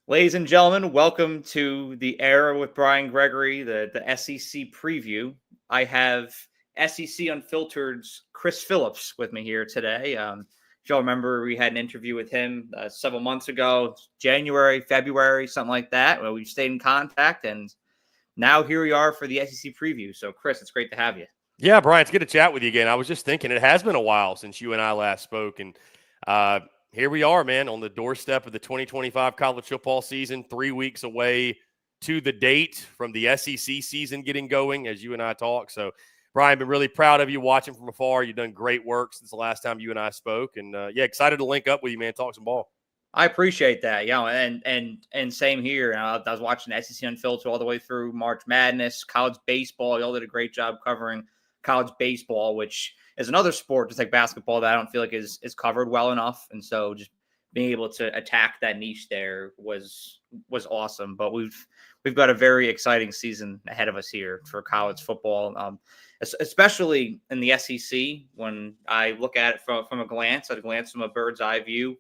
Ladies and gentlemen, welcome to the Era with Brian Gregory, the SEC preview. I have SEC Unfiltered's Chris Phillips with me here today. If y'all remember, we had an interview with him several months ago, January, February, something like that. Well, we stayed in contact, and now here we are for the SEC preview. So, Chris, it's great to have you. Yeah, Brian, it's good to chat with you again. I was just thinking it has been a while since you and I last spoke, and here we are, man, on the doorstep of the 2025 college football season, 3 weeks away to the date from the SEC season getting going as you and I talk. So, Brian, been really proud of you watching from afar. You've done great work since the last time you and I spoke, and excited to link up with you, man, talk some ball. I appreciate that, and same here. I was watching SEC Unfiltered all the way through March Madness, college baseball. Y'all did a great job covering college baseball, which is another sport just like basketball that I don't feel like is covered well enough. And so just being able to attack that niche there was awesome. But we've got a very exciting season ahead of us here for college football, especially in the SEC. When I look at it from a glance from a bird's eye view,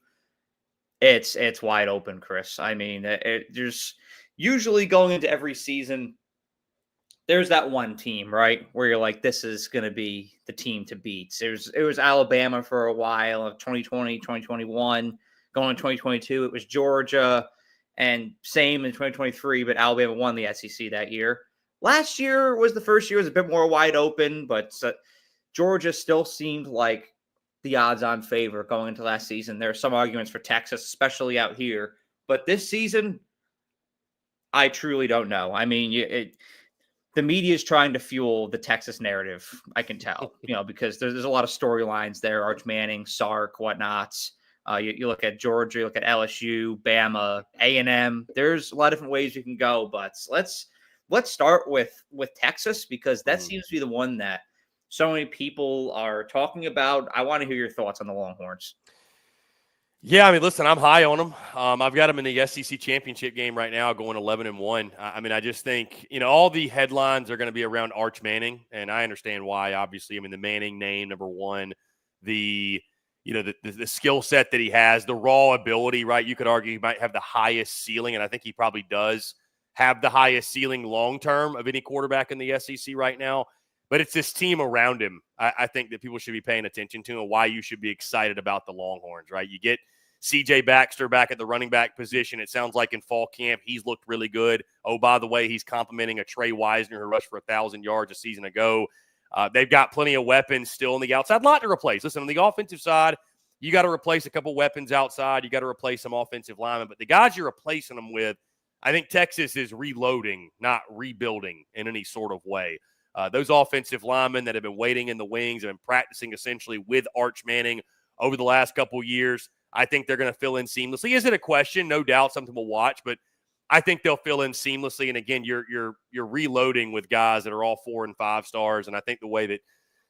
it's wide open, Chris. I mean, there's usually going into every season, there's that one team, right, where you're like, this is going to be the team to beat. It was Alabama for a while, 2020, 2021. Going in 2022, it was Georgia, and same in 2023, but Alabama won the SEC that year. Last year was the first year, it was a bit more wide open, but Georgia still seemed like the odds-on favorite going into last season. There are some arguments for Texas, especially out here. But this season, I truly don't know. I mean, the media is trying to fuel the Texas narrative, I can tell, because there's a lot of storylines there, Arch Manning, Sark, whatnot. You look at Georgia, you look at LSU, Bama, A&M. There's a lot of different ways you can go, but let's start with Texas, because that seems to be the one that so many people are talking about. I want to hear your thoughts on the Longhorns. Yeah, I mean, listen, I'm high on them. I've got them in the SEC championship game right now, going 11-1. I mean, I just think, all the headlines are going to be around Arch Manning, and I understand why, obviously. I mean, the Manning name, number one, the skill set that he has, the raw ability, right? You could argue he might have the highest ceiling, and I think he probably does have the highest ceiling long-term of any quarterback in the SEC right now. But it's this team around him, I think, that people should be paying attention to, and why you should be excited about the Longhorns, right? You get C.J. Baxter back at the running back position. It sounds like in fall camp he's looked really good. Oh, by the way, he's complimenting a Trey Wisner who rushed for 1,000 yards a season ago. They've got plenty of weapons still on the outside. A lot to replace. Listen, on the offensive side, you got to replace a couple weapons outside. You got to replace some offensive linemen. But the guys you're replacing them with, I think Texas is reloading, not rebuilding in any sort of way. Those offensive linemen that have been waiting in the wings and been practicing essentially with Arch Manning over the last couple of years, I think they're going to fill in seamlessly. Is it a question? No doubt, something we'll watch, but I think they'll fill in seamlessly. And again, you're reloading with guys that are all 4 and 5 stars. And I think the way that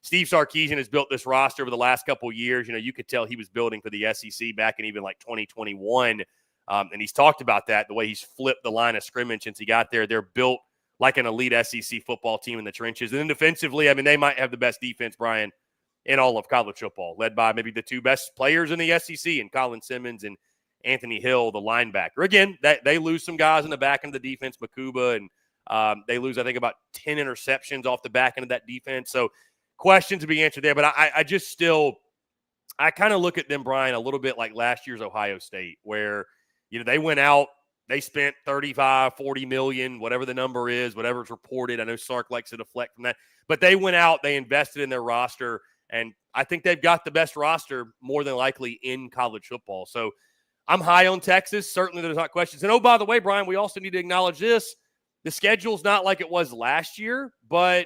Steve Sarkisian has built this roster over the last couple of years, you could tell he was building for the SEC back in even like 2021. And he's talked about that, the way he's flipped the line of scrimmage since he got there. They're built like an elite SEC football team in the trenches. And then defensively, I mean, they might have the best defense, Brian, in all of college football, led by maybe the two best players in the SEC, and Colin Simmons and Anthony Hill, the linebacker. Again, they lose some guys in the back end of the defense, Makuba, and they lose, I think, about 10 interceptions off the back end of that defense. So questions to be answered there. But I kind of look at them, Brian, a little bit like last year's Ohio State, where, they went out, they spent 35, 40 million, whatever the number is, whatever's reported. I know Sark likes to deflect from that. But they went out, they invested in their roster, and I think they've got the best roster more than likely in college football. So I'm high on Texas. Certainly there's not questions. And, oh, by the way, Brian, we also need to acknowledge this. The schedule's not like it was last year, but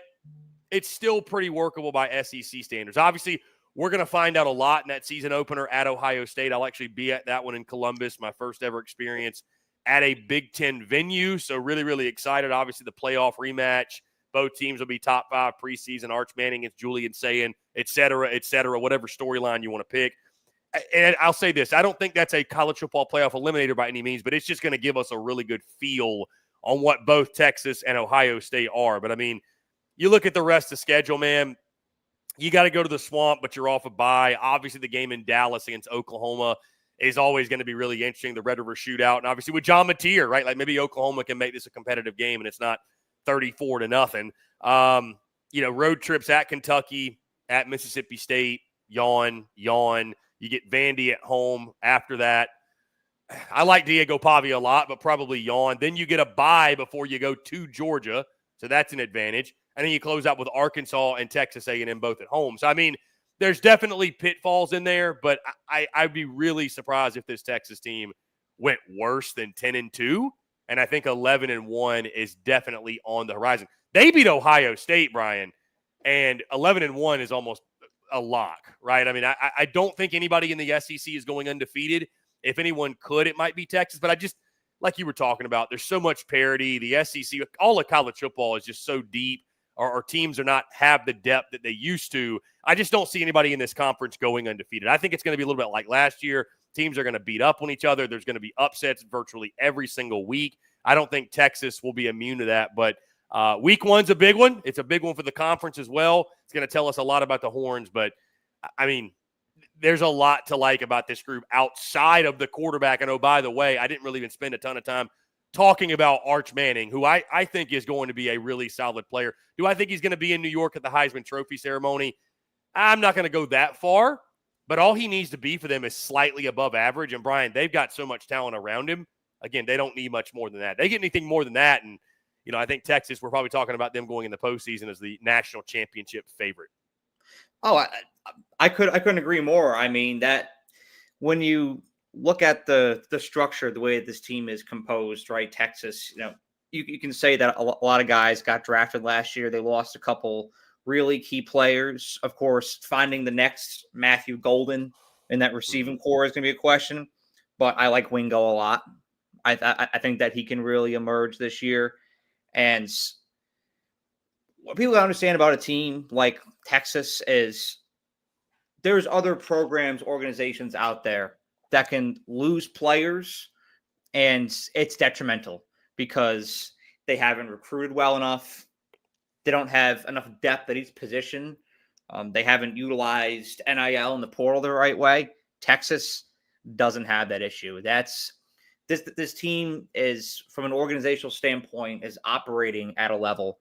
it's still pretty workable by SEC standards. Obviously, we're going to find out a lot in that season opener at Ohio State. I'll actually be at that one in Columbus, my first ever experience at a Big Ten venue. So really, really excited. Obviously, the playoff rematch. Both teams will be top 5 preseason. Arch Manning against Julian Sayin, et cetera, whatever storyline you want to pick. And I'll say this. I don't think that's a college football playoff eliminator by any means, but it's just going to give us a really good feel on what both Texas and Ohio State are. But, I mean, you look at the rest of the schedule, man, you got to go to the Swamp, but you're off a bye. Obviously, the game in Dallas against Oklahoma is always going to be really interesting. The Red River Shootout, and obviously with John Mateer, right? Like maybe Oklahoma can make this a competitive game, and it's not 34-0. Road trips at Kentucky, at Mississippi State, yawn. You get Vandy at home after that. I like Diego Pavia a lot, but probably yawn. Then you get a bye before you go to Georgia, so that's an advantage. And then you close out with Arkansas and Texas A&M both at home. So, I mean, there's definitely pitfalls in there, but I'd be really surprised if this Texas team went worse than 10-2. And I think 11-1 is definitely on the horizon. They beat Ohio State, Brian, and 11-1 is almost a lock, right? I mean, I don't think anybody in the SEC is going undefeated. If anyone could, it might be Texas. But I just, like you were talking about, there's so much parity. The SEC, all of college football is just so deep. Our teams are not have the depth that they used to. I just don't see anybody in this conference going undefeated. I think it's going to be a little bit like last year. Teams are going to beat up on each other. There's going to be upsets virtually every single week. I don't think Texas will be immune to that. But week one's a big one. It's a big one for the conference as well. It's going to tell us a lot about the Horns. But, I mean, there's a lot to like about this group outside of the quarterback. And, oh, by the way, I didn't really even spend a ton of time talking about Arch Manning, who I think is going to be a really solid player. Do I think he's going to be in New York at the Heisman Trophy ceremony? I'm not going to go that far, but all he needs to be for them is slightly above average. And, Brian, they've got so much talent around him. Again, they don't need much more than that. They get anything more than that, and, I think Texas, we're probably talking about them going in the postseason as the national championship favorite. Oh, I couldn't agree more. I mean, that when you look at the structure, the way that this team is composed, right? Texas, you can say that a lot of guys got drafted last year. They lost a couple really key players. Of course, finding the next Matthew Golden in that receiving core is going to be a question, but I like Wingo a lot. I think that he can really emerge this year. And what people don't understand about a team like Texas is there's other programs, organizations out there that can lose players, and it's detrimental because they haven't recruited well enough. They don't have enough depth at each position. They haven't utilized NIL in the portal the right way. Texas doesn't have that issue. This team is, from an organizational standpoint, is operating at a level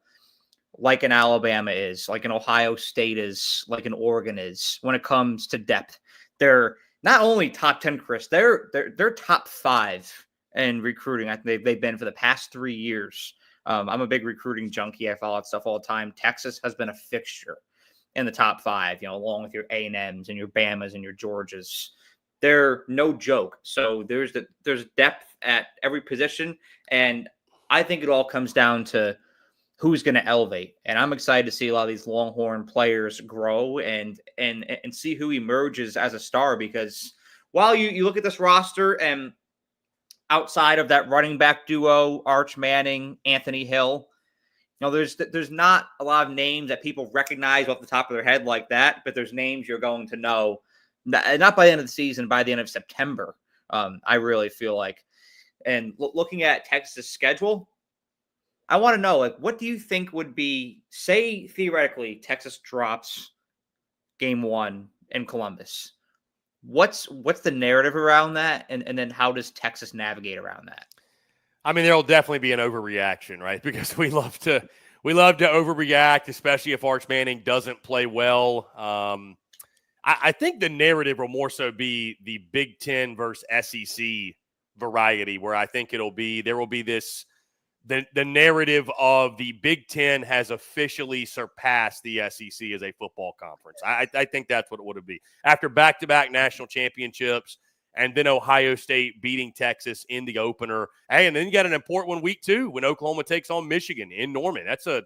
like an Alabama is, like an Ohio State is, like an Oregon is. When it comes to depth, they're not only top 10, Chris. They're top 5 in recruiting. I think they've been for the past 3 years. I'm a big recruiting junkie. I follow that stuff all the time. Texas has been a fixture in the top 5, along with your A&Ms and your Bamas and your Georgias. They're no joke. So there's depth at every position, and I think it all comes down to who's going to elevate. And I'm excited to see a lot of these Longhorn players grow and see who emerges as a star, because while you look at this roster and outside of that running back duo, Arch Manning, Anthony Hill, there's not a lot of names that people recognize off the top of their head like that, but there's names you're going to know, not by the end of the season, by the end of September. I really feel like. And looking at Texas' schedule, I want to know, what do you think would be, say, theoretically, Texas drops game 1 in Columbus. What's the narrative around that? And then how does Texas navigate around that? I mean, there'll definitely be an overreaction, right? Because we love to overreact, especially if Arch Manning doesn't play well. I think the narrative will more so be the Big Ten versus SEC variety, where I think there will be this, the narrative of the Big Ten has officially surpassed the SEC as a football conference. I think that's what it would be. After back-to-back national championships, and then Ohio State beating Texas in the opener. Hey, and then you got an important one week 2 when Oklahoma takes on Michigan in Norman. That's a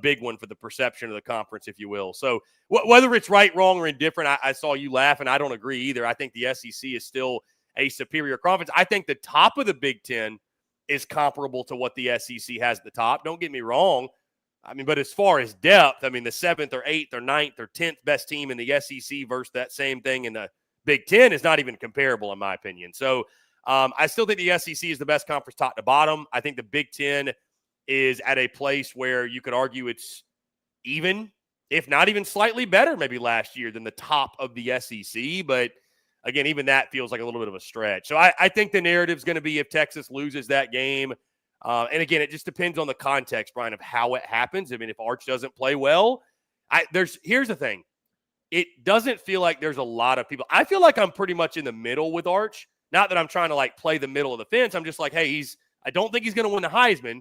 big one for the perception of the conference, if you will. So whether it's right, wrong, or indifferent, I saw you laugh, and I don't agree either. I think the SEC is still a superior conference. I think the top of the Big Ten is comparable to what the SEC has at the top. Don't get me wrong. I mean, but as far as depth, I mean, the 7th or 8th or 9th or 10th best team in the SEC versus that same thing in the Big Ten is not even comparable, in my opinion. So I still think the SEC is the best conference top to bottom. I think the Big Ten is at a place where you could argue it's even, if not even slightly better maybe last year than the top of the SEC. But again, even that feels like a little bit of a stretch. So I think the narrative is going to be if Texas loses that game. And again, it just depends on the context, Brian, of how it happens. I mean, if Arch doesn't play well, here's the thing. It doesn't feel like there's a lot of people. I feel like I'm pretty much in the middle with Arch. Not that I'm trying to like play the middle of the fence. I'm just like, hey, I don't think he's going to win the Heisman,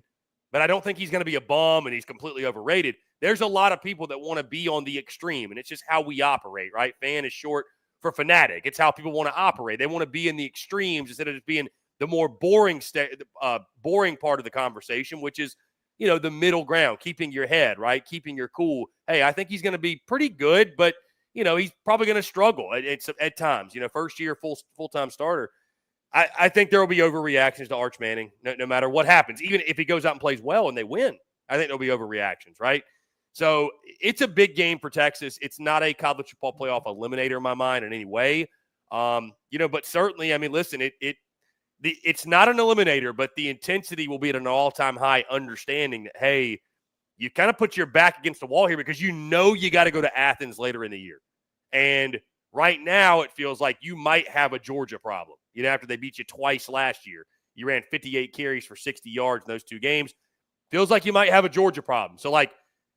but I don't think he's going to be a bum and he's completely overrated. There's a lot of people that want to be on the extreme, and it's just how we operate, right? Fan is short for fanatic. It's how people want to operate. They want to be in the extremes instead of just being the more boring part of the conversation, which is, the middle ground, keeping your head, right? Keeping your cool. Hey, I think he's going to be pretty good, but he's probably going to struggle at times. First year full-time starter. I think there will be overreactions to Arch Manning, no matter what happens. Even if he goes out and plays well and they win, I think there'll be overreactions, right? So it's a big game for Texas. It's not a college football playoff eliminator in my mind in any way. But certainly, I mean, listen, it's not an eliminator, but the intensity will be at an all-time high, understanding that, hey, you kind of put your back against the wall here because you got to go to Athens later in the year. And right now it feels like you might have a Georgia problem. After they beat you twice last year, you ran 58 carries for 60 yards in those two games. Feels like you might have a Georgia problem. So,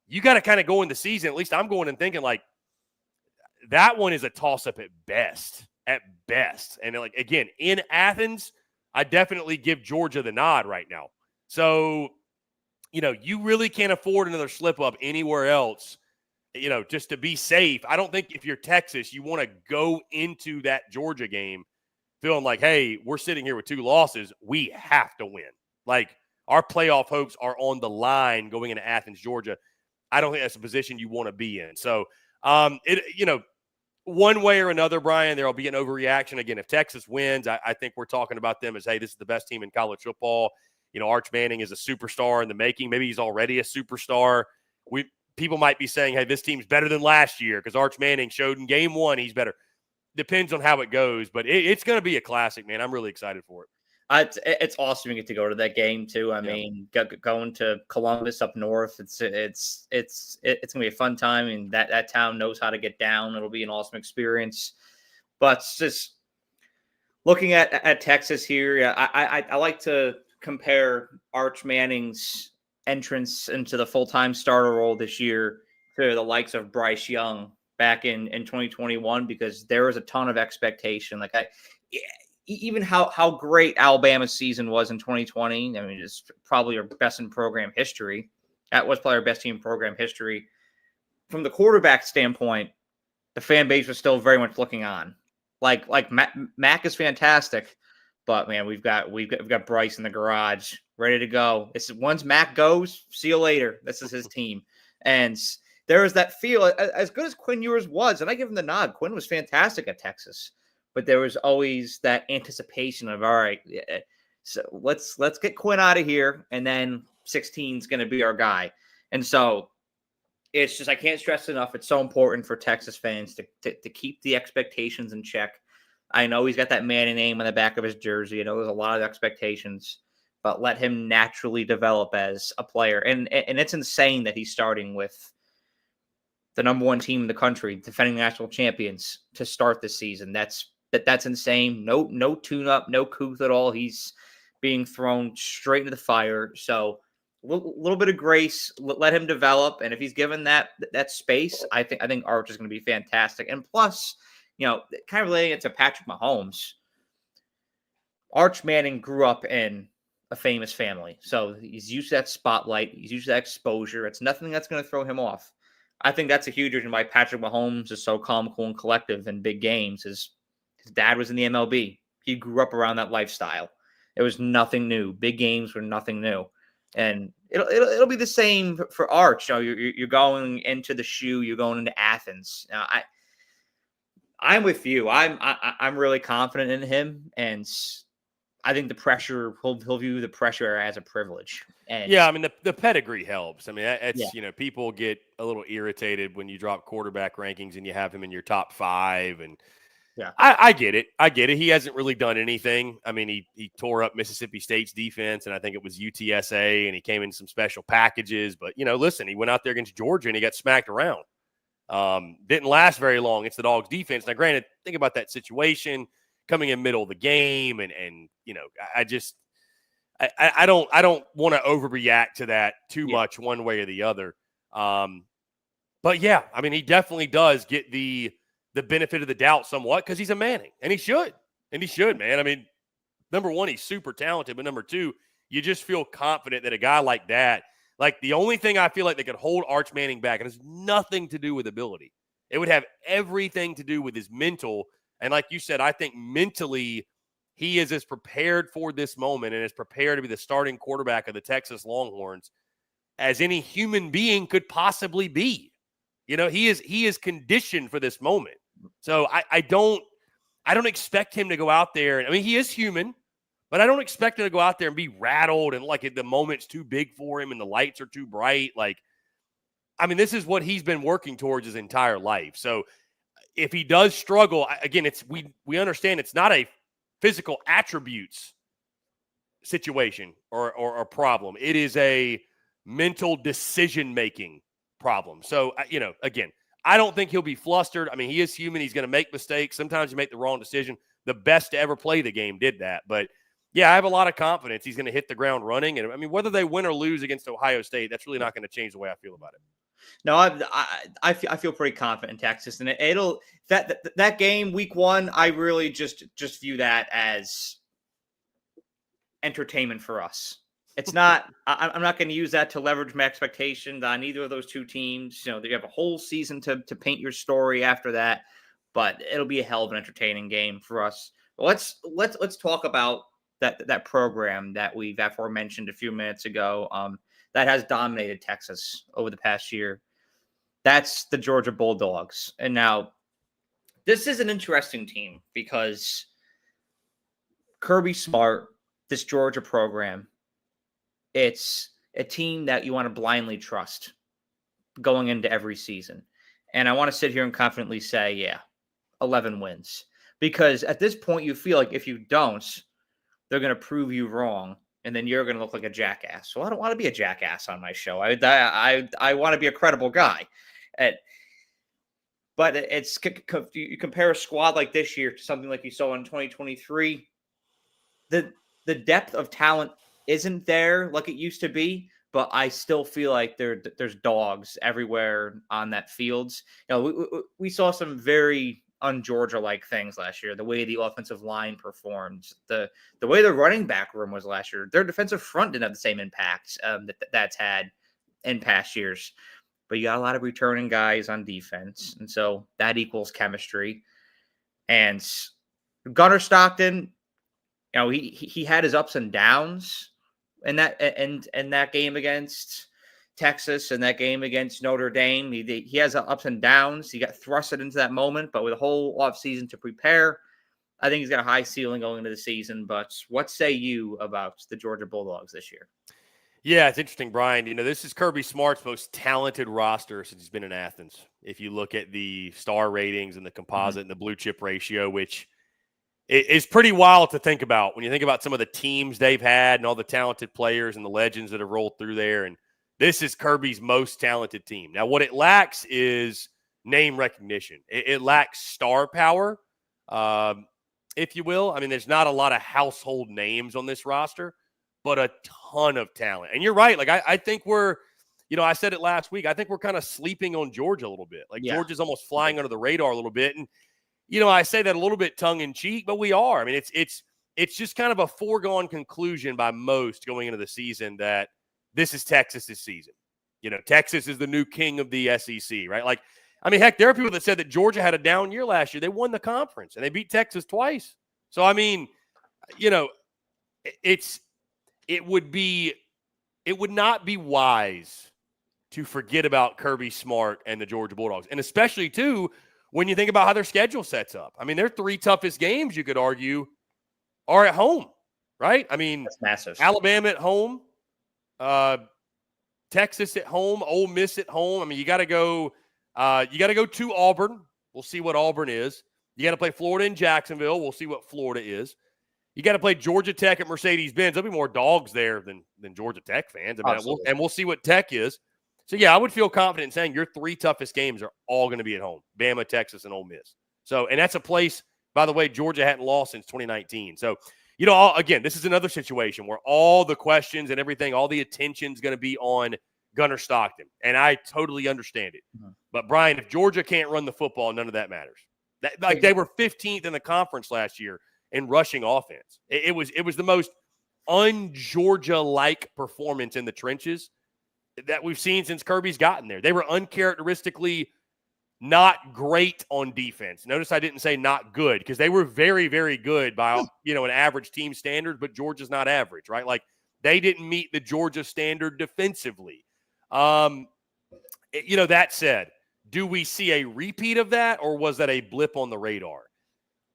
you got to kind of go in the season. At least I'm going and thinking, that one is a toss-up at best. And, again, in Athens, I definitely give Georgia the nod right now. So, you really can't afford another slip-up anywhere else, just to be safe. I don't think if you're Texas, you want to go into that Georgia game feeling like, hey, we're sitting here with 2 losses. We have to win. Our playoff hopes are on the line going into Athens, Georgia. I don't think that's a position you want to be in. So, one way or another, Brian, there will be an overreaction. Again, if Texas wins, I think we're talking about them as, hey, this is the best team in college football. Arch Manning is a superstar in the making. Maybe he's already a superstar. People might be saying, hey, this team's better than last year because Arch Manning showed in game 1 he's better. Depends on how it goes, but it's going to be a classic, man. I'm really excited for it. It's awesome you get to go to that game too. I mean, going to Columbus up north, it's gonna be a fun time, and that town knows how to get down. It'll be an awesome experience. But just looking at Texas here, I like to compare Arch Manning's entrance into the full-time starter role this year to the likes of Bryce Young back in 2021, because there was a ton of expectation. Even how great Alabama's season was in 2020. I mean, it's probably our best in program history. That was probably our best team in program history. From the quarterback standpoint, the fan base was still very much looking on. Mac is fantastic, but man, we've got Bryce in the garage ready to go. Once Mac goes, see you later. This is his team, and there is that feel as good as Quinn Ewers was, and I give him the nod. Quinn was fantastic at Texas. But there was always that anticipation of, all right, so let's get Quinn out of here, and then 16 is going to be our guy. And so it's just, I can't stress enough, it's so important for Texas fans to keep the expectations in check. I know he's got that Manning name on the back of his jersey. I know there's a lot of expectations, but let him naturally develop as a player. And it's insane that he's starting with the number 1 team in the country, defending national champions, to start this season. That's insane. No tune-up, no couth at all. He's being thrown straight into the fire. So a little bit of grace, let him develop. And if he's given that space, I think Arch is going to be fantastic. And plus, kind of relating it to Patrick Mahomes, Arch Manning grew up in a famous family. So he's used to that spotlight. He's used to that exposure. It's nothing that's going to throw him off. I think that's a huge reason why Patrick Mahomes is so calm, cool, and collective in big games. His dad was in the MLB. He grew up around that lifestyle. It was nothing new. Big games were nothing new, and it'll be the same for Arch. You're going into the shoe. You're going into Athens. Now, I'm with you. I'm really confident in him, and I think the pressure, he'll view the pressure as a privilege. And yeah, I mean, the pedigree helps. I mean, it's people get a little irritated when you drop quarterback rankings and you have him in your top 5, and yeah, I get it. He hasn't really done anything. I mean, he tore up Mississippi State's defense, and I think it was UTSA, and he came in some special packages. But, listen, he went out there against Georgia, and he got smacked around. Didn't last very long. It's the Dogs' defense. Now, granted, think about that situation coming in middle of the game, and I don't want to overreact to that too much one way or the other. But yeah, I mean, he definitely does get the benefit of the doubt somewhat because he's a Manning, and he should, man. I mean, number one, he's super talented, but number two, you just feel confident that a guy like that, like the only thing I feel like that could hold Arch Manning back, and it's nothing to do with ability. It would have everything to do with his mental. And like you said, I think mentally he is as prepared for this moment and as prepared to be the starting quarterback of the Texas Longhorns as any human being could possibly be. You know, he is conditioned for this moment. So I don't expect him to go out there. I mean, he is human, but I don't expect him to go out there and be rattled and like the moment's too big for him and the lights are too bright. Like, I mean, this is what he's been working towards his entire life. So if he does struggle, again, we understand it's not a physical attributes situation or problem. It is a mental decision-making problem. So, again, I don't think he'll be flustered. I mean, he is human. He's going to make mistakes. Sometimes you make the wrong decision. The best to ever play the game did that. But, yeah, I have a lot of confidence he's going to hit the ground running. And, I mean, whether they win or lose against Ohio State, that's really not going to change the way I feel about it. No, I feel pretty confident in Texas, and it'll that game week one. I really just view that as entertainment for us. It's not. I'm not going to use that to leverage my expectations on either of those two teams. You know, you have a whole season to paint your story after that, but it'll be a hell of an entertaining game for us. Let's talk about that program that we've aforementioned a few minutes ago. That has dominated Texas over the past year. That's the Georgia Bulldogs. And now this is an interesting team because Kirby Smart, this Georgia program, it's a team that you want to blindly trust going into every season. And I want to sit here and confidently say, 11 wins. Because at this point, you feel like if you don't, they're going to prove you wrong. And then you're going to look like a jackass. So I don't want to be a jackass on my show. I want to be a credible guy. But it's you compare a squad like this year to something like you saw in 2023. The depth of talent isn't there like it used to be, but I still feel like there's dogs everywhere on that fields. You know, we saw some very un-Georgia-like things last year. The way the offensive line performed, the way the running back room was last year. Their defensive front didn't have the same impact that's had in past years. But you got a lot of returning guys on defense, and so that equals chemistry. And Gunnar Stockton, you know, he had his ups and downs in that game against Texas and that game against Notre Dame. He has ups and downs. He got thrusted into that moment, but with a whole offseason to prepare, I think he's got a high ceiling going into the season. But what say you about the Georgia Bulldogs this year? Yeah, it's interesting, Brian. You know, this is Kirby Smart's most talented roster since he's been in Athens. If you look at the star ratings and the composite and the blue chip ratio, which is pretty wild to think about when you think about some of the teams they've had and all the talented players and the legends that have rolled through there. And this is Kirby's most talented team. Now, what it lacks is name recognition. It lacks star power, if you will. I mean, there's not a lot of household names on this roster, but a ton of talent. And you're right. Like, I think we're, you know, I said it last week, I think we're kind of sleeping on Georgia a little bit. Like, Georgia's almost flying under the radar a little bit. And, you know, I say that a little bit tongue in cheek, but we are. I mean, it's just kind of a foregone conclusion by most going into the season that this is Texas's season. You know, Texas is the new king of the SEC, right? Like, I mean, heck, there are people that said that Georgia had a down year last year. They won the conference and they beat Texas twice. So, I mean, you know, it would not be wise to forget about Kirby Smart and the Georgia Bulldogs. And especially, too, when you think about how their schedule sets up. I mean, their three toughest games, you could argue, are at home, right? I mean, that's massive. Alabama at home, Texas at home, Ole Miss at home. I mean, you got to go to Auburn. We'll see what Auburn is. You got to play Florida and Jacksonville. We'll see what Florida is. You got to play Georgia Tech at Mercedes-Benz. There'll be more dogs there than Georgia Tech fans. I mean, we'll see what Tech is. So, yeah, I would feel confident in saying your 3 toughest games are all going to be at home: Bama, Texas, and Ole Miss. So, and that's a place, by the way, Georgia hadn't lost since 2019. So, again, this is another situation where all the questions and everything, all the attention's going to be on Gunnar Stockton. And I totally understand it. Mm-hmm. But, Brian, if Georgia can't run the football, none of that matters. They were 15th in the conference last year in rushing offense. It was the most un-Georgia-like performance in the trenches that we've seen since Kirby's gotten there. They were uncharacteristically not great on defense. Notice I didn't say not good, because they were very, very good by, an average team standard, but Georgia's not average, right? Like, they didn't meet the Georgia standard defensively. That said, do we see a repeat of that, or was that a blip on the radar?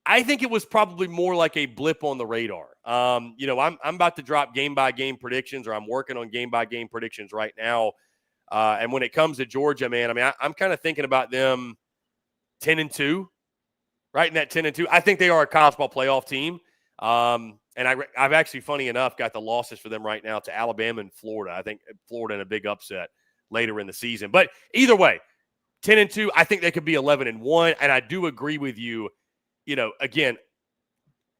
I think it was probably more like a blip on the radar. I'm about to drop game-by-game predictions, or I'm working on game-by-game predictions right now. And when it comes to Georgia, man, I mean, I'm kind of thinking about them 10-2, right in that 10-2. I think they are a college ball playoff team. And I've actually, funny enough, got the losses for them right now to Alabama and Florida. I think Florida in a big upset later in the season. But either way, 10-2, I think they could be 11-1. And I do agree with you. Again,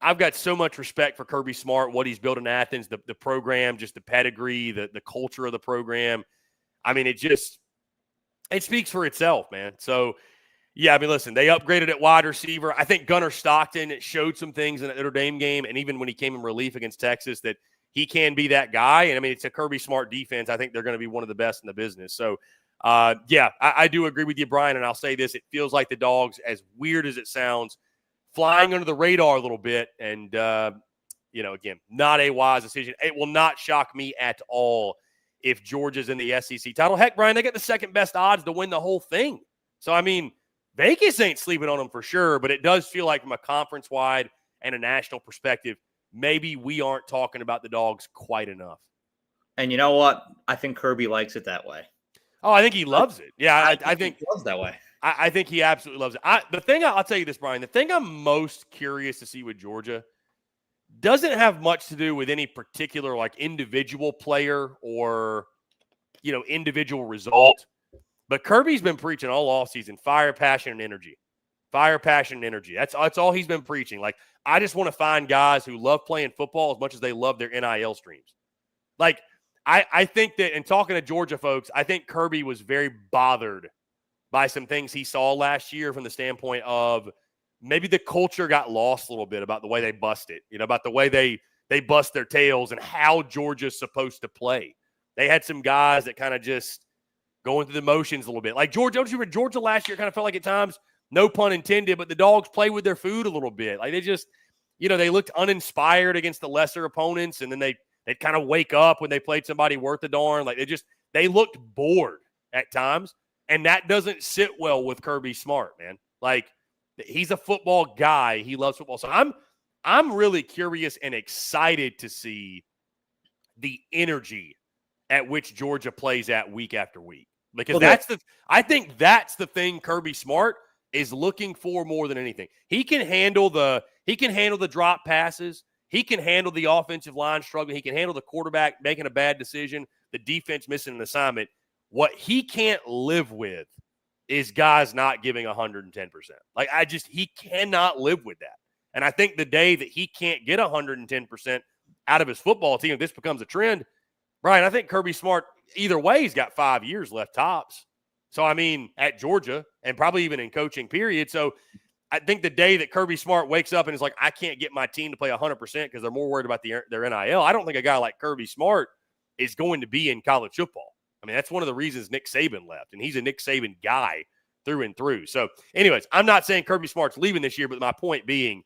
I've got so much respect for Kirby Smart, what he's built in Athens, the program, just the pedigree, the culture of the program. I mean, it speaks for itself, man. So, yeah, I mean, listen, they upgraded at wide receiver. I think Gunnar Stockton showed some things in the Notre Dame game, and even when he came in relief against Texas, that he can be that guy. And, I mean, it's a Kirby Smart defense. I think they're going to be one of the best in the business. So, I do agree with you, Brian, and I'll say this. It feels like the Dogs, as weird as it sounds, flying under the radar a little bit. And, again, not a wise decision. It will not shock me at all if Georgia's in the SEC title. Heck, Brian, they get the second best odds to win the whole thing. So, I mean, Vegas ain't sleeping on them for sure, but it does feel like from a conference-wide and a national perspective, maybe we aren't talking about the Dogs quite enough. And you know what? I think Kirby likes it that way. Oh, I think he loves it. Yeah, I think he loves that way. I think he absolutely loves it. I'll tell you this, Brian, the thing I'm most curious to see with Georgia doesn't have much to do with any particular individual player or, individual result. But Kirby's been preaching all offseason, fire, passion, and energy. Fire, passion, and energy. That's all he's been preaching. I just want to find guys who love playing football as much as they love their NIL streams. I think that, in talking to Georgia folks, I think Kirby was very bothered by some things he saw last year from the standpoint of maybe the culture got lost a little bit about the way they bust it, about the way they bust their tails and how Georgia's supposed to play. They had some guys that kind of just going through the motions a little bit. Like Georgia, don't you remember Georgia last year kind of felt like at times, no pun intended, but the Dogs play with their food a little bit. They just, they looked uninspired against the lesser opponents, and then they'd kind of wake up when they played somebody worth a darn. They looked bored at times, and that doesn't sit well with Kirby Smart, man. He's a football guy. He loves football. So I'm really curious and excited to see the energy at which Georgia plays at week after week. Because I think that's the thing Kirby Smart is looking for more than anything. He can handle the drop passes. He can handle the offensive line struggling. He can handle the quarterback making a bad decision, the defense missing an assignment. What he can't live with is guys not giving 110%. He cannot live with that. And I think the day that he can't get 110% out of his football team, if this becomes a trend, Brian, I think Kirby Smart, either way, he's got 5 years left tops. So, I mean, at Georgia and probably even in coaching period. So, I think the day that Kirby Smart wakes up and is like, I can't get my team to play 100% because they're more worried about their NIL, I don't think a guy like Kirby Smart is going to be in college football. I mean, that's one of the reasons Nick Saban left, and he's a Nick Saban guy through and through. So, anyways, I'm not saying Kirby Smart's leaving this year, but my point being,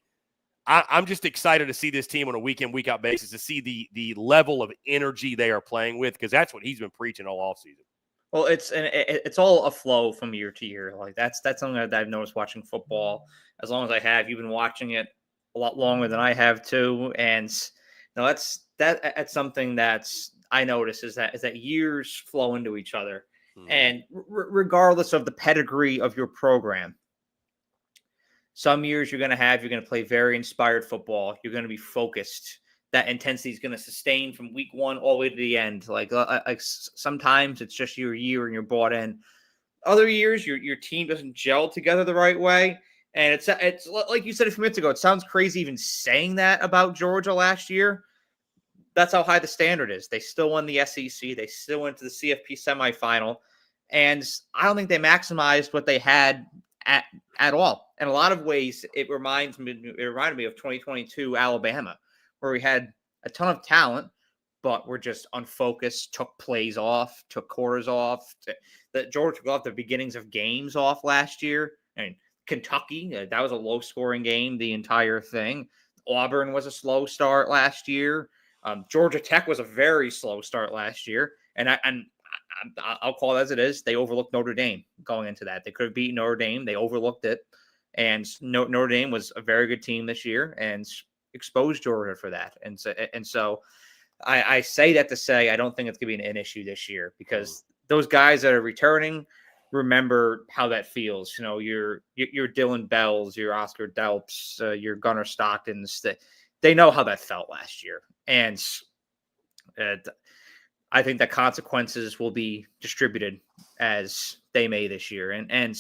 I'm just excited to see this team on a week-in, week-out basis, to see the level of energy they are playing with, because that's what he's been preaching all offseason. Well, it's all a flow from year to year. That's something that I've noticed watching football as long as I have. You've been watching it a lot longer than I have too, and that's something that's I notice is that years flow into each other, and regardless of the pedigree of your program, some years you're going to play very inspired football. You're going to be focused. that intensity is going to sustain from week 1 all the way to the end. Like sometimes it's just your year and you're bought in. Other years, your team doesn't gel together the right way. And it's like you said a few minutes ago, it sounds crazy even saying that about Georgia last year. That's how high the standard is. They still won the SEC. They still went to the CFP semifinal. And I don't think they maximized what they had at all. In a lot of ways, it reminded me of 2022 Alabama, where we had a ton of talent, but we're just unfocused, took plays off, took quarters off. That Georgia took off the beginnings of games off last year. I mean, Kentucky, that was a low-scoring game, the entire thing. Auburn was a slow start last year. Georgia Tech was a very slow start last year, and I'll call it as it is. They overlooked Notre Dame going into that. They could have beaten Notre Dame. They overlooked it, and Notre Dame was a very good team this year and exposed Georgia for that. And so I say that to say I don't think it's going to be an issue this year because those guys that are returning remember how that feels. You know, your Dylan Bells, your Oscar Delps, your Gunnar Stocktons. That they know how that felt last year, and I think the consequences will be distributed as they may this year. And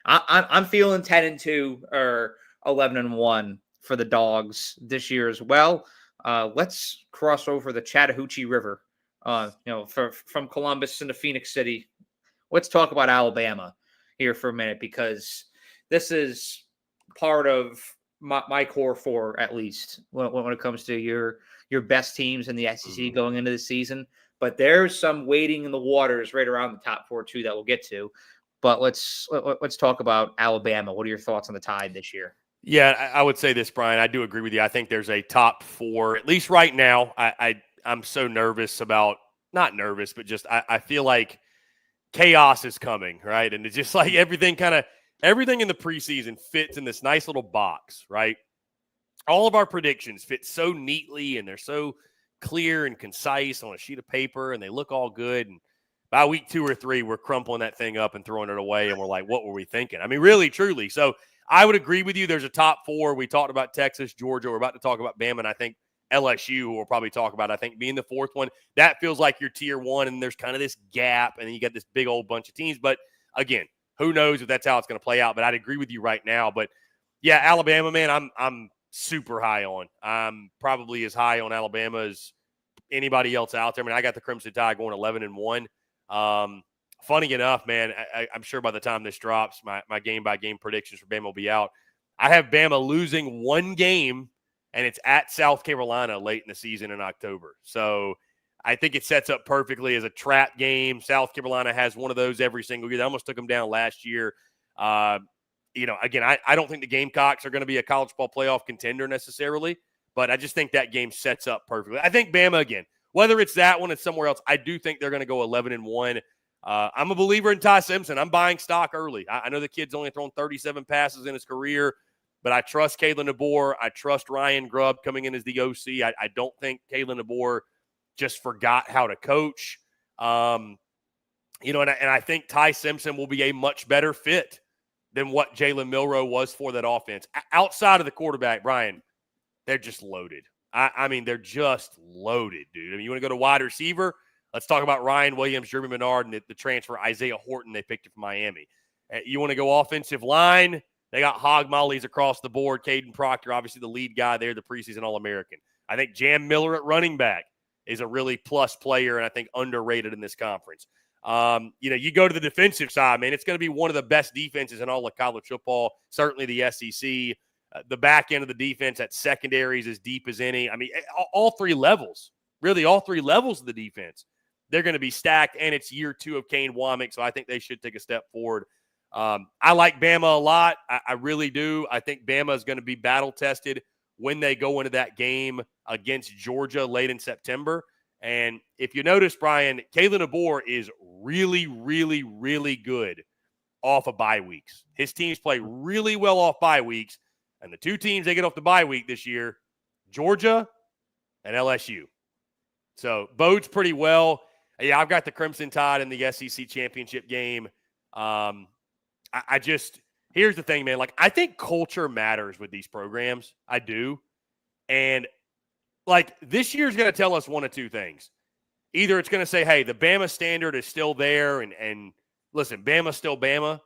I'm feeling 10-2 or 11-1 for the Dogs this year as well. Let's cross over the Chattahoochee River. From Columbus into Phoenix City. Let's talk about Alabama here for a minute because this is part of my core four, at least when it comes to your best teams in the SEC going into the season. But there's some waiting in the waters right around the top 4 too that we'll get to. But let's talk about Alabama. What are your thoughts on the Tide this year? Yeah, I would say this, Brian. I do agree with you. I think there's a top 4, at least right now. I'm so nervous about, not nervous, but just I feel like chaos is coming, right? And it's just like everything in the preseason fits in this nice little box, right? All of our predictions fit so neatly and they're so clear and concise on a sheet of paper and they look all good. And by week 2 or 3, we're crumpling that thing up and throwing it away. And we're like, what were we thinking? I mean, really, truly. So I would agree with you. There's a top 4. We talked about Texas, Georgia. We're about to talk about Bama. And I think LSU, who we'll probably talk about, I think being the 4th one, that feels like your tier 1. And there's kind of this gap and then you got this big old bunch of teams. But again, who knows if that's how it's going to play out. But I'd agree with you right now. But yeah, Alabama, man, I'm super high on. I'm probably as high on Alabama as anybody else out there. I mean, I got the Crimson Tide going 11-1. Funny enough, man, I'm sure by the time this drops, my game-by-game predictions for Bama will be out. I have Bama losing 1 game, and it's at South Carolina late in the season in October. So I think it sets up perfectly as a trap game. South Carolina has one of those every single year. They almost took them down last year. Again, I don't think the Gamecocks are going to be a college football playoff contender necessarily, but I just think that game sets up perfectly. I think Bama, again, whether it's that one or somewhere else, I do think they're going to go 11-1. I'm a believer in Ty Simpson. I'm buying stock early. I know the kid's only thrown 37 passes in his career, but I trust Kalen DeBoer. I trust Ryan Grubb coming in as the OC. I don't think Kalen DeBoer just forgot how to coach. And I think Ty Simpson will be a much better fit than what Jalen Milroe was for that offense. Outside of the quarterback, Brian, they're just loaded. I mean, they're just loaded, dude. I mean, you want to go to wide receiver? Let's talk about Ryan Williams, Jeremy Menard, and the transfer Isaiah Horton they picked up from Miami. You want to go offensive line? They got hog mollies across the board. Caden Proctor, obviously the lead guy there, the preseason All-American. I think Jam Miller at running back is a really plus player and I think underrated in this conference. You go to the defensive side, man, it's going to be one of the best defenses in all of college football, certainly the SEC. The back end of the defense at secondary is as deep as any. I mean, all 3 levels, really all 3 levels of the defense, they're going to be stacked, and it's year 2 of Kane Womack, so I think they should take a step forward. I like Bama a lot. I really do. I think Bama is going to be battle-tested when they go into that game against Georgia late in September. And if you notice, Brian, Kalen DeBoer is really, really, really good off of bye weeks. His teams play really well off bye weeks. And the 2 teams they get off the bye week this year, Georgia and LSU. So bodes pretty well. Yeah, I've got the Crimson Tide in the SEC championship game. Here's the thing, man. Like, I think culture matters with these programs. I do. And like this year's going to tell us one of two things. Either it's going to say, hey, the Bama standard is still there, and listen, Bama's still Bama,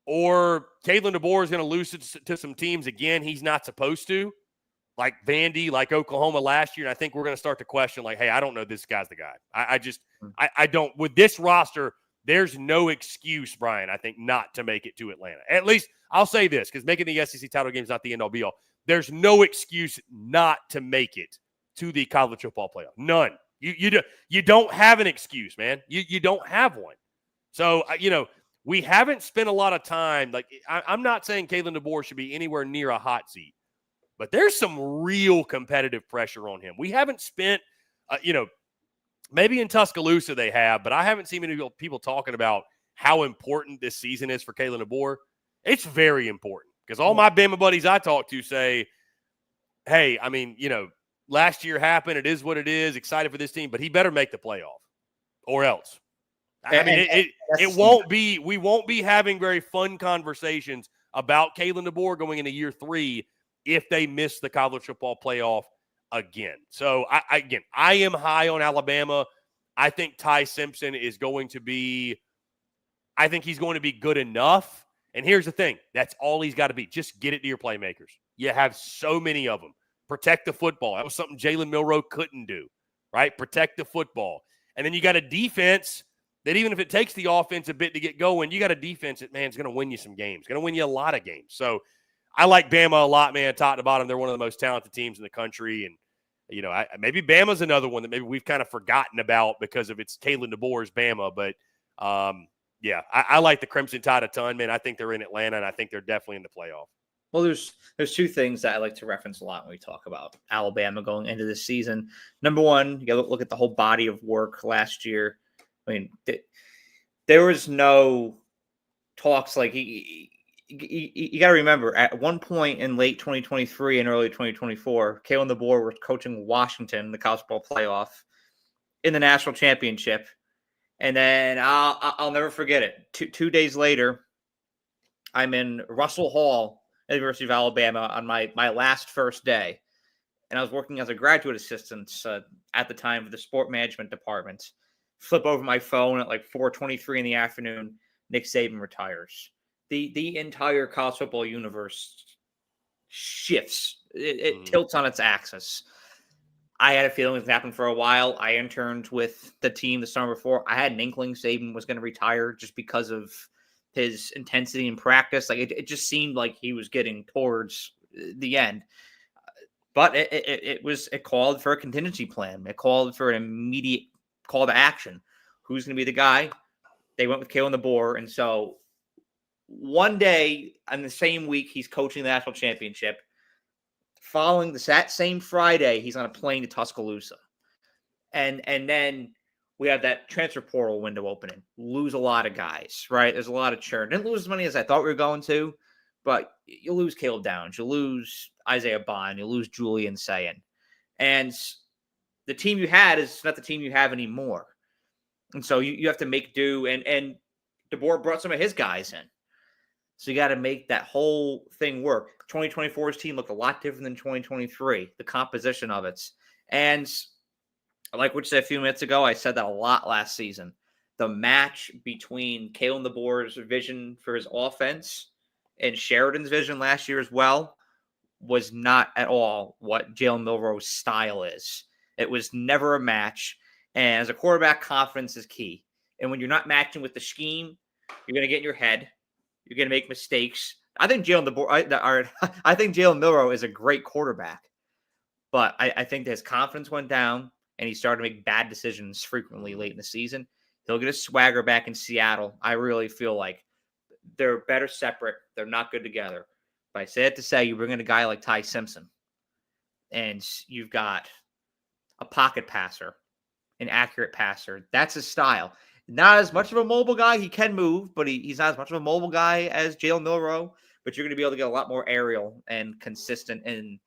or Kalen DeBoer is going to lose to some teams again he's not supposed to, like Vandy, like Oklahoma last year. And I think we're going to start to question, like, hey, I don't know this guy's the guy. I don't. With this roster, there's no excuse, Brian, I think, not to make it to Atlanta. At least I'll say this, because making the SEC title game is not the end-all be-all. There's no excuse not to make it to the college football playoff. None. You don't have an excuse, man. You don't have one. So, we haven't spent a lot of time. Like, I'm not saying Kalen DeBoer should be anywhere near a hot seat, but there's some real competitive pressure on him. We haven't spent, maybe in Tuscaloosa they have, but I haven't seen many people talking about how important this season is for Kalen DeBoer. It's very important because all my Bama buddies I talk to say, hey, I mean, last year happened. It is what it is. Excited for this team, but he better make the playoff or else. I mean, it won't be – we won't be having very fun conversations about Kalen DeBoer going into year 3 if they miss the college football playoff again. So, I am high on Alabama. I think Ty Simpson is going to be – I think he's going to be good enough. And here's the thing. That's all he's got to be. Just get it to your playmakers. You have so many of them. Protect the football. That was something Jalen Milroe couldn't do, right? Protect the football. And then you got a defense that even if it takes the offense a bit to get going, you got a defense that, man, is going to win you some games. Going to win you a lot of games. So I like Bama a lot, man, top to bottom. They're one of the most talented teams in the country. And, maybe Bama's another one that maybe we've kind of forgotten about because of its Kalen DeBoer's Bama. But, I like the Crimson Tide a ton, man. I think they're in Atlanta, and I think they're definitely in the playoff. Well, there's two things that I like to reference a lot when we talk about Alabama going into this season. Number one, you got to look at the whole body of work last year. I mean, there was no talks like you got to remember at one point in late 2023 and early 2024, Kalen DeBoer was coaching Washington in the college football playoff in the national championship. And then I'll never forget it. Two days later, I'm in Russell Hall at the University of Alabama on my last first day. And I was working as a graduate assistant at the time for the sport management department. Flip over my phone at like 4:23 in the afternoon. Nick Saban retires. The entire college football universe shifts. It tilts on its axis. I had a feeling it was happening for a while. I interned with the team the summer before. I had an inkling Saban was going to retire just because of his intensity in practice. Like it just seemed like he was getting towards the end. But it called for a contingency plan. It called for an immediate call to action. Who's going to be the guy? They went with Kalen DeBoer. And so one day on the same week, he's coaching the national championship. Following that same Friday, he's on a plane to Tuscaloosa. And then we have that transfer portal window opening. Lose a lot of guys, right? There's a lot of churn. Didn't lose as many as I thought we were going to, but you lose Caleb Downs. You lose Isaiah Bond. You lose Julian Sayin. And the team you had is not the team you have anymore. And so you have to make do. And DeBoer brought some of his guys in. So you got to make that whole thing work. 2024's team looked a lot different than 2023, the composition of it. And like what you said a few minutes ago, I said that a lot last season. The match between Kalen DeBoer's vision for his offense and Sheridan's vision last year as well was not at all what Jalen Milroe's style is. It was never a match. And as a quarterback, confidence is key. And when you're not matching with the scheme, you're going to get in your head. You're going to make mistakes. I think Jalen Milroe is a great quarterback. But I think that his confidence went down, and he started to make bad decisions frequently late in the season. He'll get his swagger back in Seattle. I really feel like they're better separate. They're not good together. But I say it to say you bring in a guy like Ty Simpson, and you've got a pocket passer, an accurate passer. That's his style. Not as much of a mobile guy. He can move, but he's not as much of a mobile guy as Jalen Milroe. But you're going to be able to get a lot more aerial and consistent in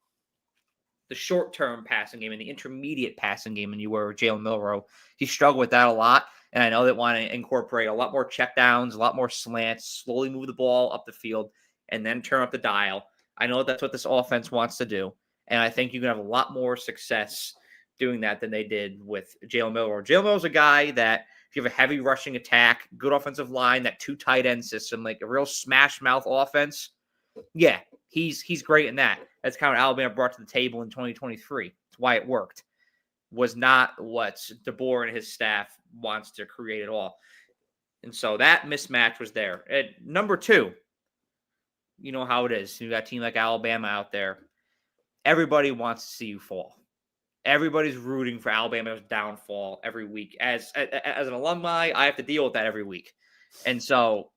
the short-term passing game and the intermediate passing game than you were with Jalen Milroe. He struggled with that a lot, and I know they want to incorporate a lot more checkdowns, a lot more slants, slowly move the ball up the field, and then turn up the dial. I know that's what this offense wants to do, And I think you can have a lot more success doing that than they did with Jalen Milroe. Jalen Milroe's a guy that if you have a heavy rushing attack, good offensive line, that 2 tight end system, like a real smash mouth offense, yeah, he's great in that. That's kind of what Alabama brought to the table in 2023. That's why it worked. Was not what DeBoer and his staff wants to create at all. And so that mismatch was there. At number 2, you know how it is. You got a team like Alabama out there. Everybody wants to see you fall. Everybody's rooting for Alabama's downfall every week. As an alumni, I have to deal with that every week. And so,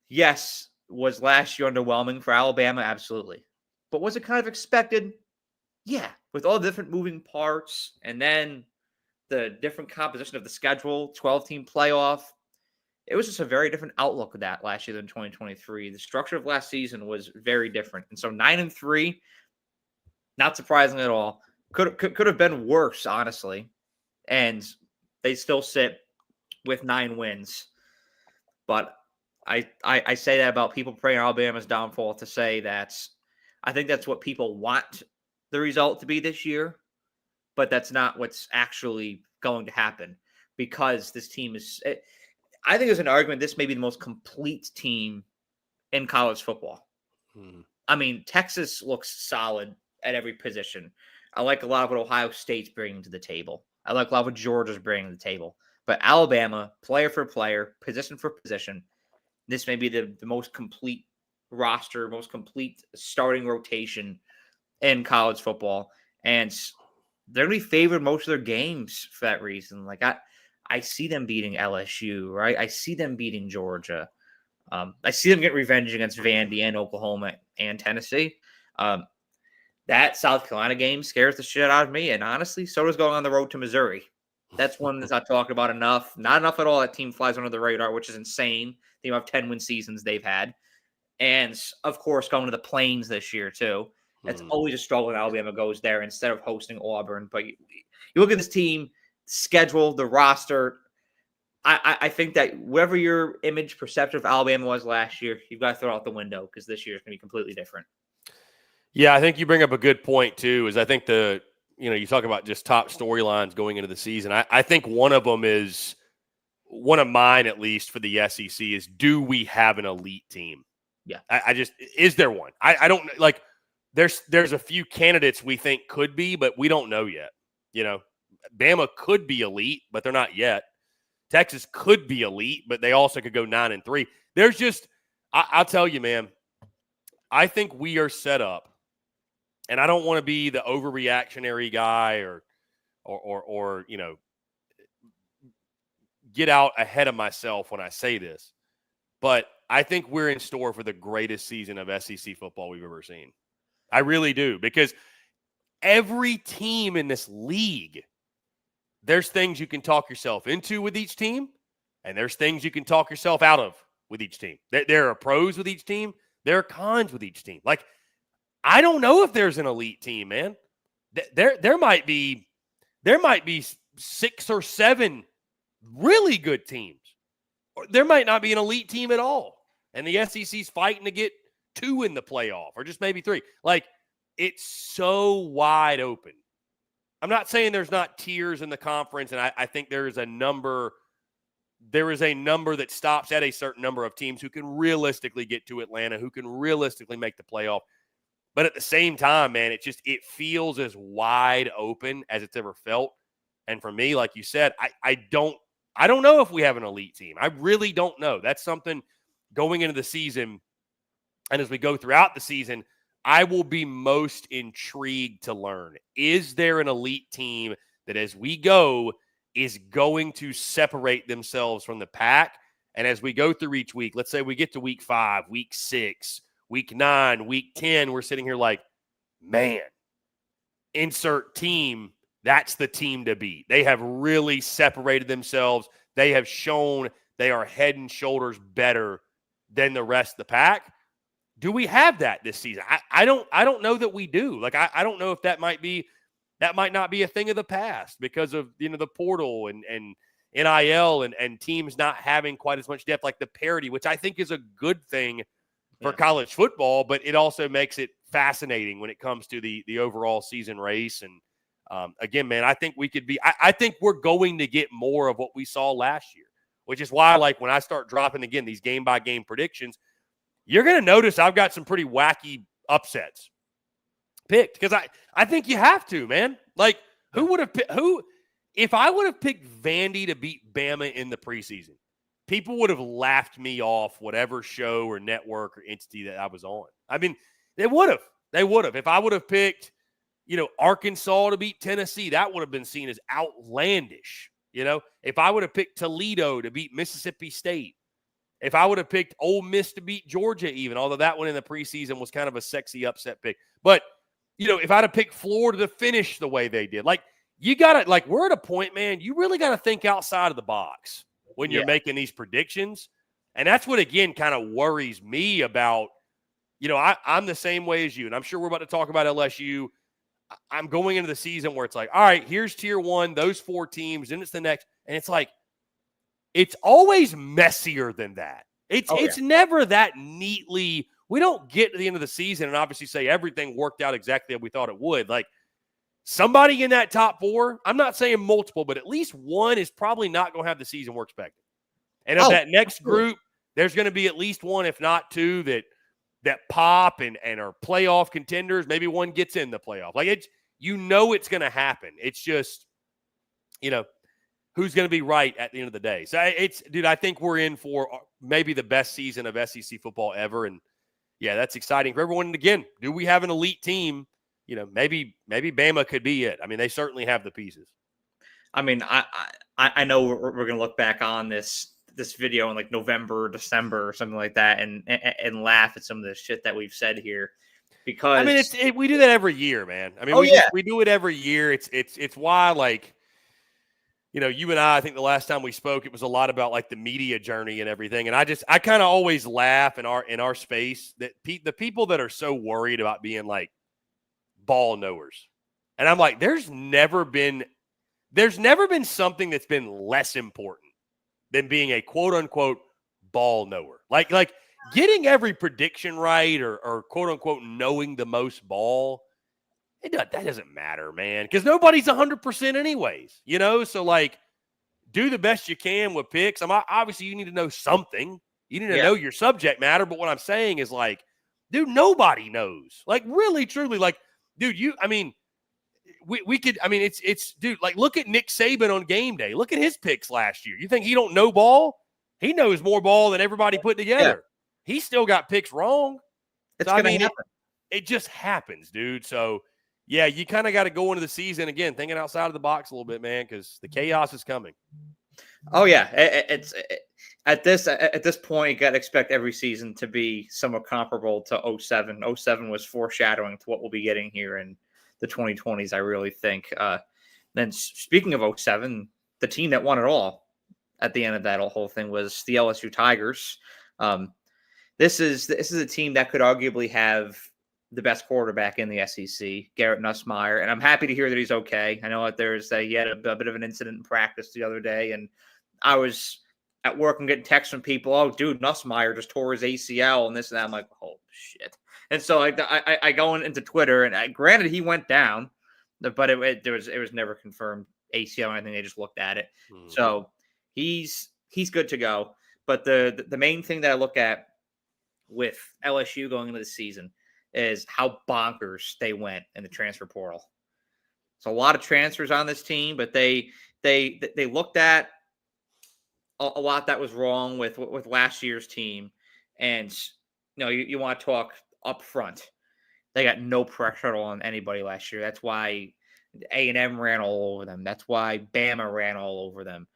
yes, was last year underwhelming for Alabama? Absolutely. But was it kind of expected? Yeah. With all the different moving parts and then the different composition of the schedule, 12-team playoff, it was just a very different outlook of that last year than 2023. The structure of last season was very different. And so 9-3, not surprising at all. Could have been worse, honestly. And they still sit with 9 wins. But I say that about people praying Alabama's downfall to say that I think that's what people want the result to be this year. But that's not what's actually going to happen because this team is I think there's an argument this may be the most complete team in college football. I mean, Texas looks solid at every position. I like a lot of what Ohio State's bringing to the table. I like a lot of what Georgia's bringing to the table. But Alabama, player for player, position for position, this may be the most complete roster, most complete starting rotation in college football. And they're going to be favored most of their games for that reason. Like, I see them beating LSU, right? I see them beating Georgia. I see them get revenge against Vandy and Oklahoma and Tennessee. That South Carolina game scares the shit out of me. And honestly, so does going on the road to Missouri. That's one that's not talked about enough. Not enough at all. That team flies under the radar, which is insane. The amount of 10-win seasons they've had. And, of course, going to the Plains this year, too. That's always a struggle when Alabama goes there instead of hosting Auburn. But you look at this team, schedule, the roster. I think that whatever your image perception of Alabama was last year, you've got to throw out the window because this year is going to be completely different. Yeah, I think you bring up a good point, too, is I think you talk about just top storylines going into the season. I think one of them is, one of mine at least for the SEC is, do we have an elite team? Yeah. Is there one? I don't like, there's a few candidates we think could be, but we don't know yet. Bama could be elite, but they're not yet. Texas could be elite, but they also could go 9-3. There's just, I'll tell you, man, I think we are set up. And I don't want to be the overreactionary guy or get out ahead of myself when I say this. But I think we're in store for the greatest season of SEC football we've ever seen. I really do. Because every team in this league, there's things you can talk yourself into with each team, and there's things you can talk yourself out of with each team. There are pros with each team. There are cons with each team. Like, I don't know if there's an elite team, man. There might be 6 or 7 really good teams. Or there might not be an elite team at all. And the SEC's fighting to get 2 in the playoff or just maybe 3. Like, it's so wide open. I'm not saying there's not tiers in the conference, and I think there is a number that stops at a certain number of teams who can realistically get to Atlanta, who can realistically make the playoff. But at the same time, man, it feels as wide open as it's ever felt. And for me, like you said, I don't know if we have an elite team. I really don't know. That's something going into the season, and as we go throughout the season, I will be most intrigued to learn. Is there an elite team that as we go is going to separate themselves from the pack? And as we go through each week, let's say we get to week 5, week 6, week 9, week 10, we're sitting here like, man, insert team, that's the team to beat. They have really separated themselves. They have shown they are head and shoulders better than the rest of the pack. Do we have that this season? I don't know that we do. Like, I don't know if that might not be a thing of the past because of, the portal and NIL and teams not having quite as much depth, like the parity, which I think is a good thing for college football, but it also makes it fascinating when it comes to the overall season race. And again, man, I think we could be. I think we're going to get more of what we saw last year, which is why, like, when I start dropping again these game by game predictions, you're going to notice I've got some pretty wacky upsets picked because I think you have to, man. Like, if I would have picked Vandy to beat Bama in the preseason, people would have laughed me off whatever show or network or entity that I was on. I mean, they would have. They would have. If I would have picked, Arkansas to beat Tennessee, that would have been seen as outlandish. If I would have picked Toledo to beat Mississippi State, if I would have picked Ole Miss to beat Georgia even, although that one in the preseason was kind of a sexy upset pick. But, if I'd have picked Florida to finish the way they did, like, you got to, like, we're at a point, man, you really got to think outside of the box when you're making these predictions. And that's what, again, kind of worries me about, I'm the same way as you, and I'm sure we're about to talk about LSU. I'm going into the season where it's like, all right, here's tier one, those 4 teams, and it's the next. And it's like, it's always messier than that. It's never that neatly. We don't get to the end of the season and obviously say everything worked out exactly as we thought it would. Like, somebody in that top 4, I'm not saying multiple, but at least one is probably not going to have the season we're expecting. And of that next group, there's going to be at least one, if not 2, that pop and are playoff contenders. Maybe one gets in the playoff. Like, it's going to happen. It's just, who's going to be right at the end of the day. So I think we're in for maybe the best season of SEC football ever. And yeah, that's exciting for everyone. And again, do we have an elite team? Maybe Bama could be it. I mean, they certainly have the pieces. I mean, I know we're going to look back on this video in like November, December, or something like that, and laugh at some of the shit that we've said here. Because I mean, we do that every year, man. I mean, we do it every year. It's why, like, you and I think the last time we spoke, it was a lot about like the media journey and everything. And I kind of always laugh in our space that the people that are so worried about being like ball knowers. And I'm like, there's never been something that's been less important than being a quote unquote ball knower. Like getting every prediction right or quote unquote knowing the most ball. That doesn't matter, man, because nobody's 100% anyways, So, like, do the best you can with picks. Obviously, you need to know something. You need to know your subject matter. But what I'm saying is, like, dude, nobody knows. Like, really, truly, like, dude, we could. I mean, it's dude. Like, look at Nick Saban on game day. Look at his picks last year. You think he don't know ball? He knows more ball than everybody put together. Yeah. He still got picks wrong. It's gonna happen. It just happens, dude. So. Yeah, you kind of got to go into the season, again, thinking outside of the box a little bit, man, because the chaos is coming. Oh, yeah. It's at this point, you got to expect every season to be somewhat comparable to 07. 07 was foreshadowing to what we'll be getting here in the 2020s, I really think. Then speaking of 07, the team that won it all at the end of that whole thing was the LSU Tigers. This is a team that could arguably have the best quarterback in the SEC, Garrett Nussmeier, and I'm happy to hear that he's okay. I know that he had a bit of an incident in practice the other day, and I was at work and getting texts from people, oh, dude, Nussmeier just tore his ACL and this and that. I'm like, oh, shit. And so I go into Twitter, and granted he went down, but it was never confirmed ACL or anything. They just looked at it. Mm-hmm. So he's good to go. But the main thing that I look at with LSU going into the season is how bonkers they went in the transfer portal. So a lot of transfers on this team, but they looked at a lot that was wrong with last year's team. And you want to talk up front. They got no pressure on anybody last year. That's why A&M ran all over them. That's why Bama ran all over them.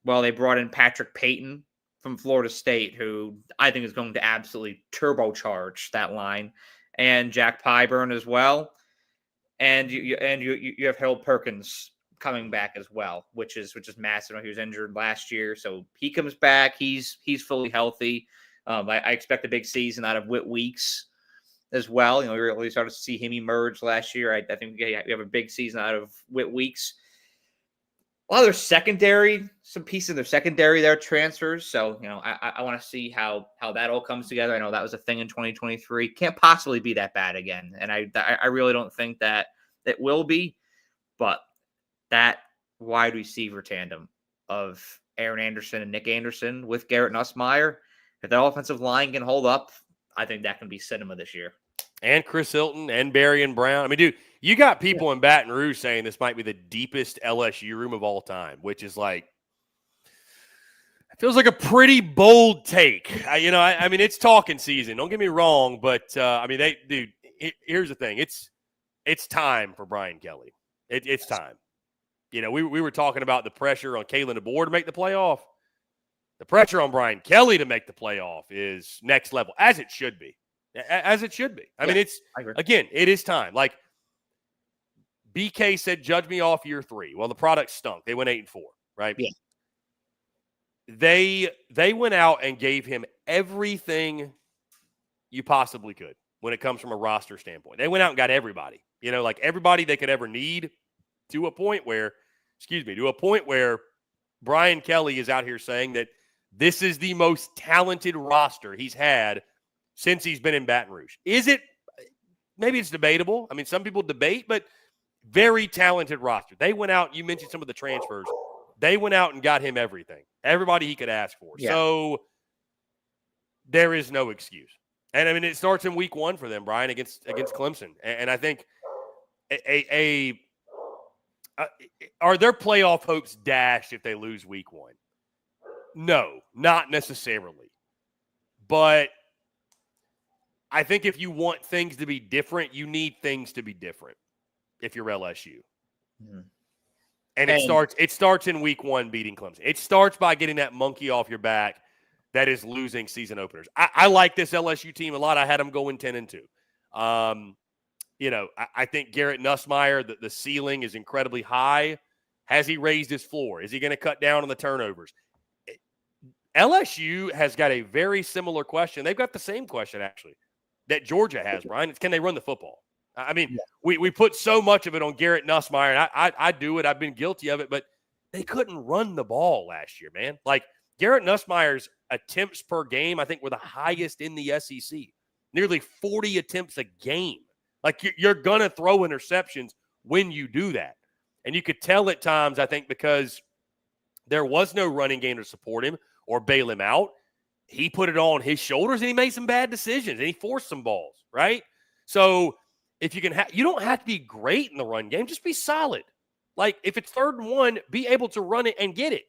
Well, they brought in Patrick Payton from Florida State, who I think is going to absolutely turbocharge that line, and Jack Pyburn as well. And you have Harold Perkins coming back as well, which is massive. He was injured last year, so he comes back. He's fully healthy. I expect a big season out of Whit Weeks as well. We really started to see him emerge last year. I think we have a big season out of Whit Weeks. lot of their secondary, some pieces of their secondary, their transfers. So, I want to see how that all comes together. I know that was a thing in 2023. Can't possibly be that bad again. And I really don't think that it will be. But that wide receiver tandem of Aaron Anderson and Nick Anderson with Garrett Nussmeier, if that offensive line can hold up, I think that can be cinema this year. And Chris Hilton and Barry and Brown. I mean, dude, you got people in Baton Rouge saying this might be the deepest LSU room of all time, which is like, it feels like a pretty bold take. I mean, it's talking season. Don't get me wrong, but here's the thing. It's time for Brian Kelly. It's time. We were talking about the pressure on Kalen DeBoer to make the playoff. The pressure on Brian Kelly to make the playoff is next level, as it should be. As it should be. I mean, it is time. Like BK said, judge me off year 3. Well, the product stunk. They went 8-4, right? Yeah. They went out and gave him everything you possibly could when it comes from a roster standpoint. They went out and got everybody, like everybody they could ever need to a point where Brian Kelly is out here saying that this is the most talented roster he's had since he's been in Baton Rouge. Is it? Maybe it's debatable. I mean, some people debate, but very talented roster. They went out, you mentioned some of the transfers. They went out and got him everything. Everybody he could ask for. Yeah. So there is no excuse. And I mean, it starts in week 1 for them, Brian, against Clemson. And I think are their playoff hopes dashed if they lose week 1? No, not necessarily. But I think if you want things to be different, you need things to be different if you're LSU. Mm-hmm. And it starts in week 1 beating Clemson. It starts by getting that monkey off your back that is losing season openers. I like this LSU team a lot. I had them going 10-2. I think Garrett Nussmeier, the ceiling is incredibly high. Has he raised his floor? Is he going to cut down on the turnovers? LSU has got a very similar question. They've got the same question, actually, that Georgia has, Brian. It's, can they run the football? I mean, we put so much of it on Garrett Nussmeier, and I do it. I've been guilty of it, but they couldn't run the ball last year, man. Like, Garrett Nussmeier's attempts per game, I think, were the highest in the SEC. Nearly 40 attempts a game. Like, you're going to throw interceptions when you do that. And you could tell at times, I think, because there was no running game to support him or bail him out. He put it on his shoulders, and he made some bad decisions, and he forced some balls, right? So if you can you don't have to be great in the run game. Just be solid. Like, if it's 3rd and 1, be able to run it and get it.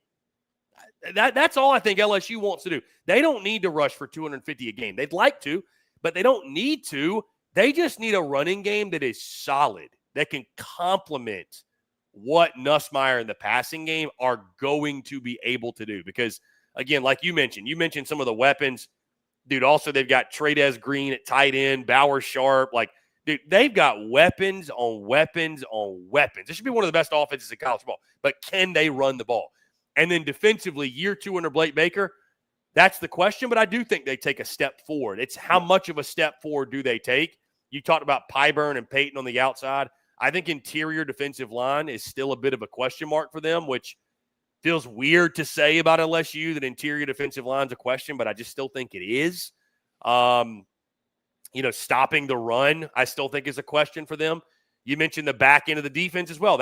That's all I think LSU wants to do. They don't need to rush for 250 a game. They'd like to, but they don't need to. They just need a running game that is solid, that can complement what Nussmeier and the passing game are going to be able to do. Because, again, like you mentioned some of the weapons. Dude, also they've got Tradez Green at tight end, Bauer Sharp. Like, dude, they've got weapons on weapons on weapons. This should be one of the best offenses in college football. But can they run the ball? And then defensively, year 2 under Blake Baker, that's the question. But I do think they take a step forward. It's how much of a step forward do they take? You talked about Pyburn and Peyton on the outside. I think interior defensive line is still a bit of a question mark for them, which feels weird to say about LSU, that interior defensive line is a question, but I just still think it is. Stopping the run, I still think is a question for them. You mentioned the back end of the defense as well.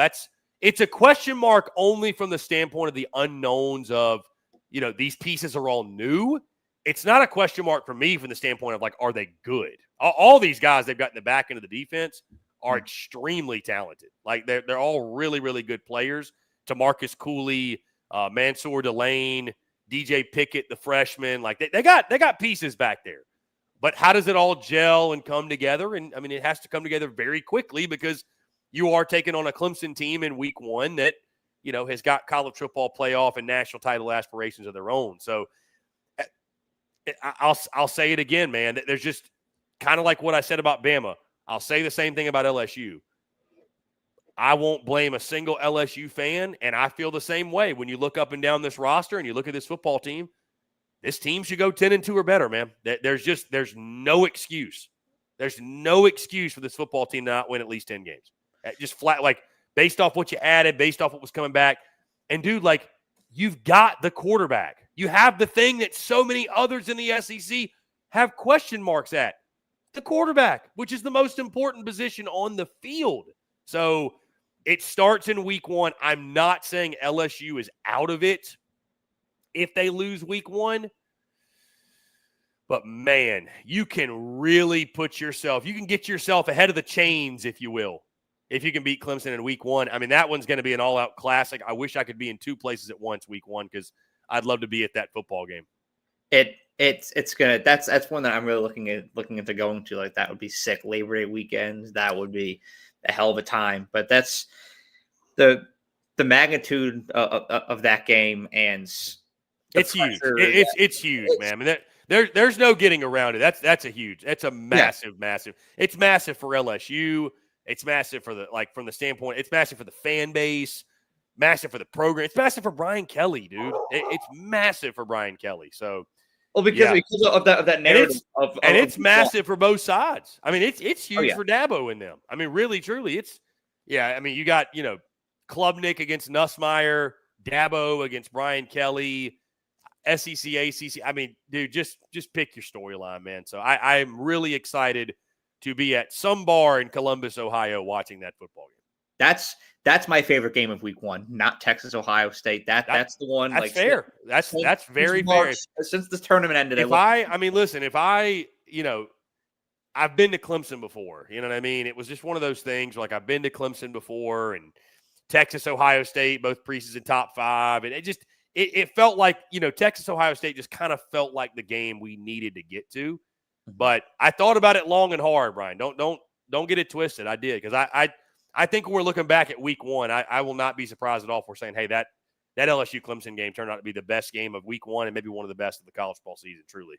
It's a question mark only from the standpoint of the unknowns of, these pieces are all new. It's not a question mark for me from the standpoint of, like, are they good? All these guys they've got in the back end of the defense are extremely talented. Like, they're all really, really good players. TaMarcus Cooley, Mansour Delane, DJ Pickett, the freshman. Like, they got pieces back there. But how does it all gel and come together? And, I mean, it has to come together very quickly because you are taking on a Clemson team in week 1 that, has got college football playoff and national title aspirations of their own. So I'll say it again, man. There's just kind of like what I said about Bama. I'll say the same thing about LSU. I won't blame a single LSU fan, and I feel the same way. When you look up and down this roster and you look at this football team, this team should go 10-2 or better, man. There's no excuse. There's no excuse for this football team to not win at least 10 games. Just flat, like, based off what you added, based off what was coming back. And dude, like, you've got the quarterback. You have the thing that so many others in the SEC have question marks at, the quarterback, which is the most important position on the field. So it starts in week 1. I'm not saying LSU is out of it if they lose week 1. But, man, you can really you can get yourself ahead of the chains, if you will, if you can beat Clemson in week 1. I mean, that one's going to be an all-out classic. I wish I could be in 2 places at once week 1 because I'd love to be at that football game. It's gonna that's one that I'm really looking into going to. Like, that would be sick. Labor Day weekend, that would be a hell of a time. But that's the magnitude of that game, and it's huge. It's huge, man. I mean, there's no getting around it. That's a massive. It's massive for LSU. It's massive for from the standpoint. It's massive for the fan base. Massive for the program. It's massive for Brian Kelly, dude. It's massive for Brian Kelly. So. Well, because of that narrative, and it's massive for both sides. I mean, it's huge for Dabo and them. I mean, really, truly, I mean, you got Klubnik against Nussmeier, Dabo against Brian Kelly, SEC, ACC. I mean, dude, just pick your storyline, man. So I'm really excited to be at some bar in Columbus, Ohio, watching that football game. That's my favorite game of week 1, not Texas, Ohio State. That's the one. That's fair. That's very fair. Since this tournament ended, I've been to Clemson before. You know what I mean? It was just one of those things. Like, I've been to Clemson before, and Texas, Ohio State, both preseason top 5, and it felt like Texas, Ohio State just kind of felt like the game we needed to get to. But I thought about it long and hard, Brian. Don't get it twisted. I did, because I think when we're looking back at week 1, I will not be surprised at all if we're saying, hey, that LSU Clemson game turned out to be the best game of week 1 and maybe one of the best of the college football season, truly.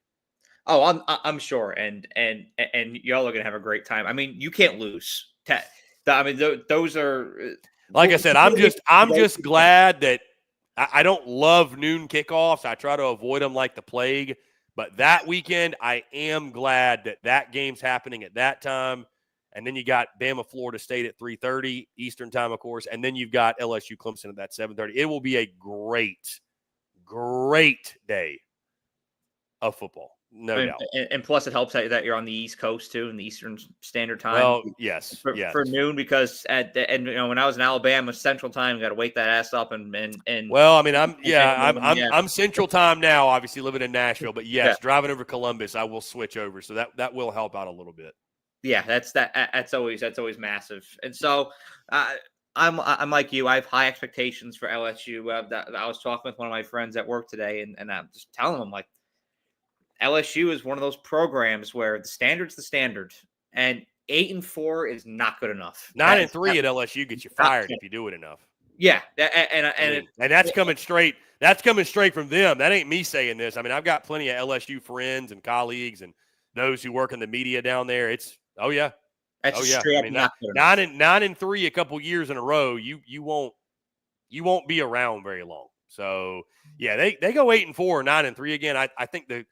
Oh, I'm sure, and y'all are gonna have a great time. I mean, you can't lose. I mean, those are, like I said, I'm just glad that I don't love noon kickoffs. I try to avoid them like the plague. But that weekend, I am glad that game's happening at that time. And then you got Bama, Florida State at 3:30 Eastern time, of course. And then you've got LSU Clemson at that 7:30. It will be a great, great day of footbal. No doubt. And plus, it helps that you're on the East Coast, too, in the Eastern Standard Time. Well, yes. For noon, because when I was in Alabama, Central Time, you got to wake that ass up and well, I mean, I'm Central Time now, obviously living in Nashville, but yes, driving over Columbus, I will switch over, so that will help out a little bit. Yeah, that's always massive, and so I'm like you. I have high expectations for LSU. I was talking with one of my friends at work today, and I'm just telling them, like, LSU is one of those programs where the standard's the standard, and 8-4 is not good enough. 9-3 at LSU gets you fired if you do it enough. Yeah, and that's coming straight. That's coming straight from them. That ain't me saying this. I mean, I've got plenty of LSU friends and colleagues and those who work in the media down there. It's straight up not good enough. 9-3 a couple years in a row. You won't be around very long. So yeah, they go 8-4 or 9-3 again. I think the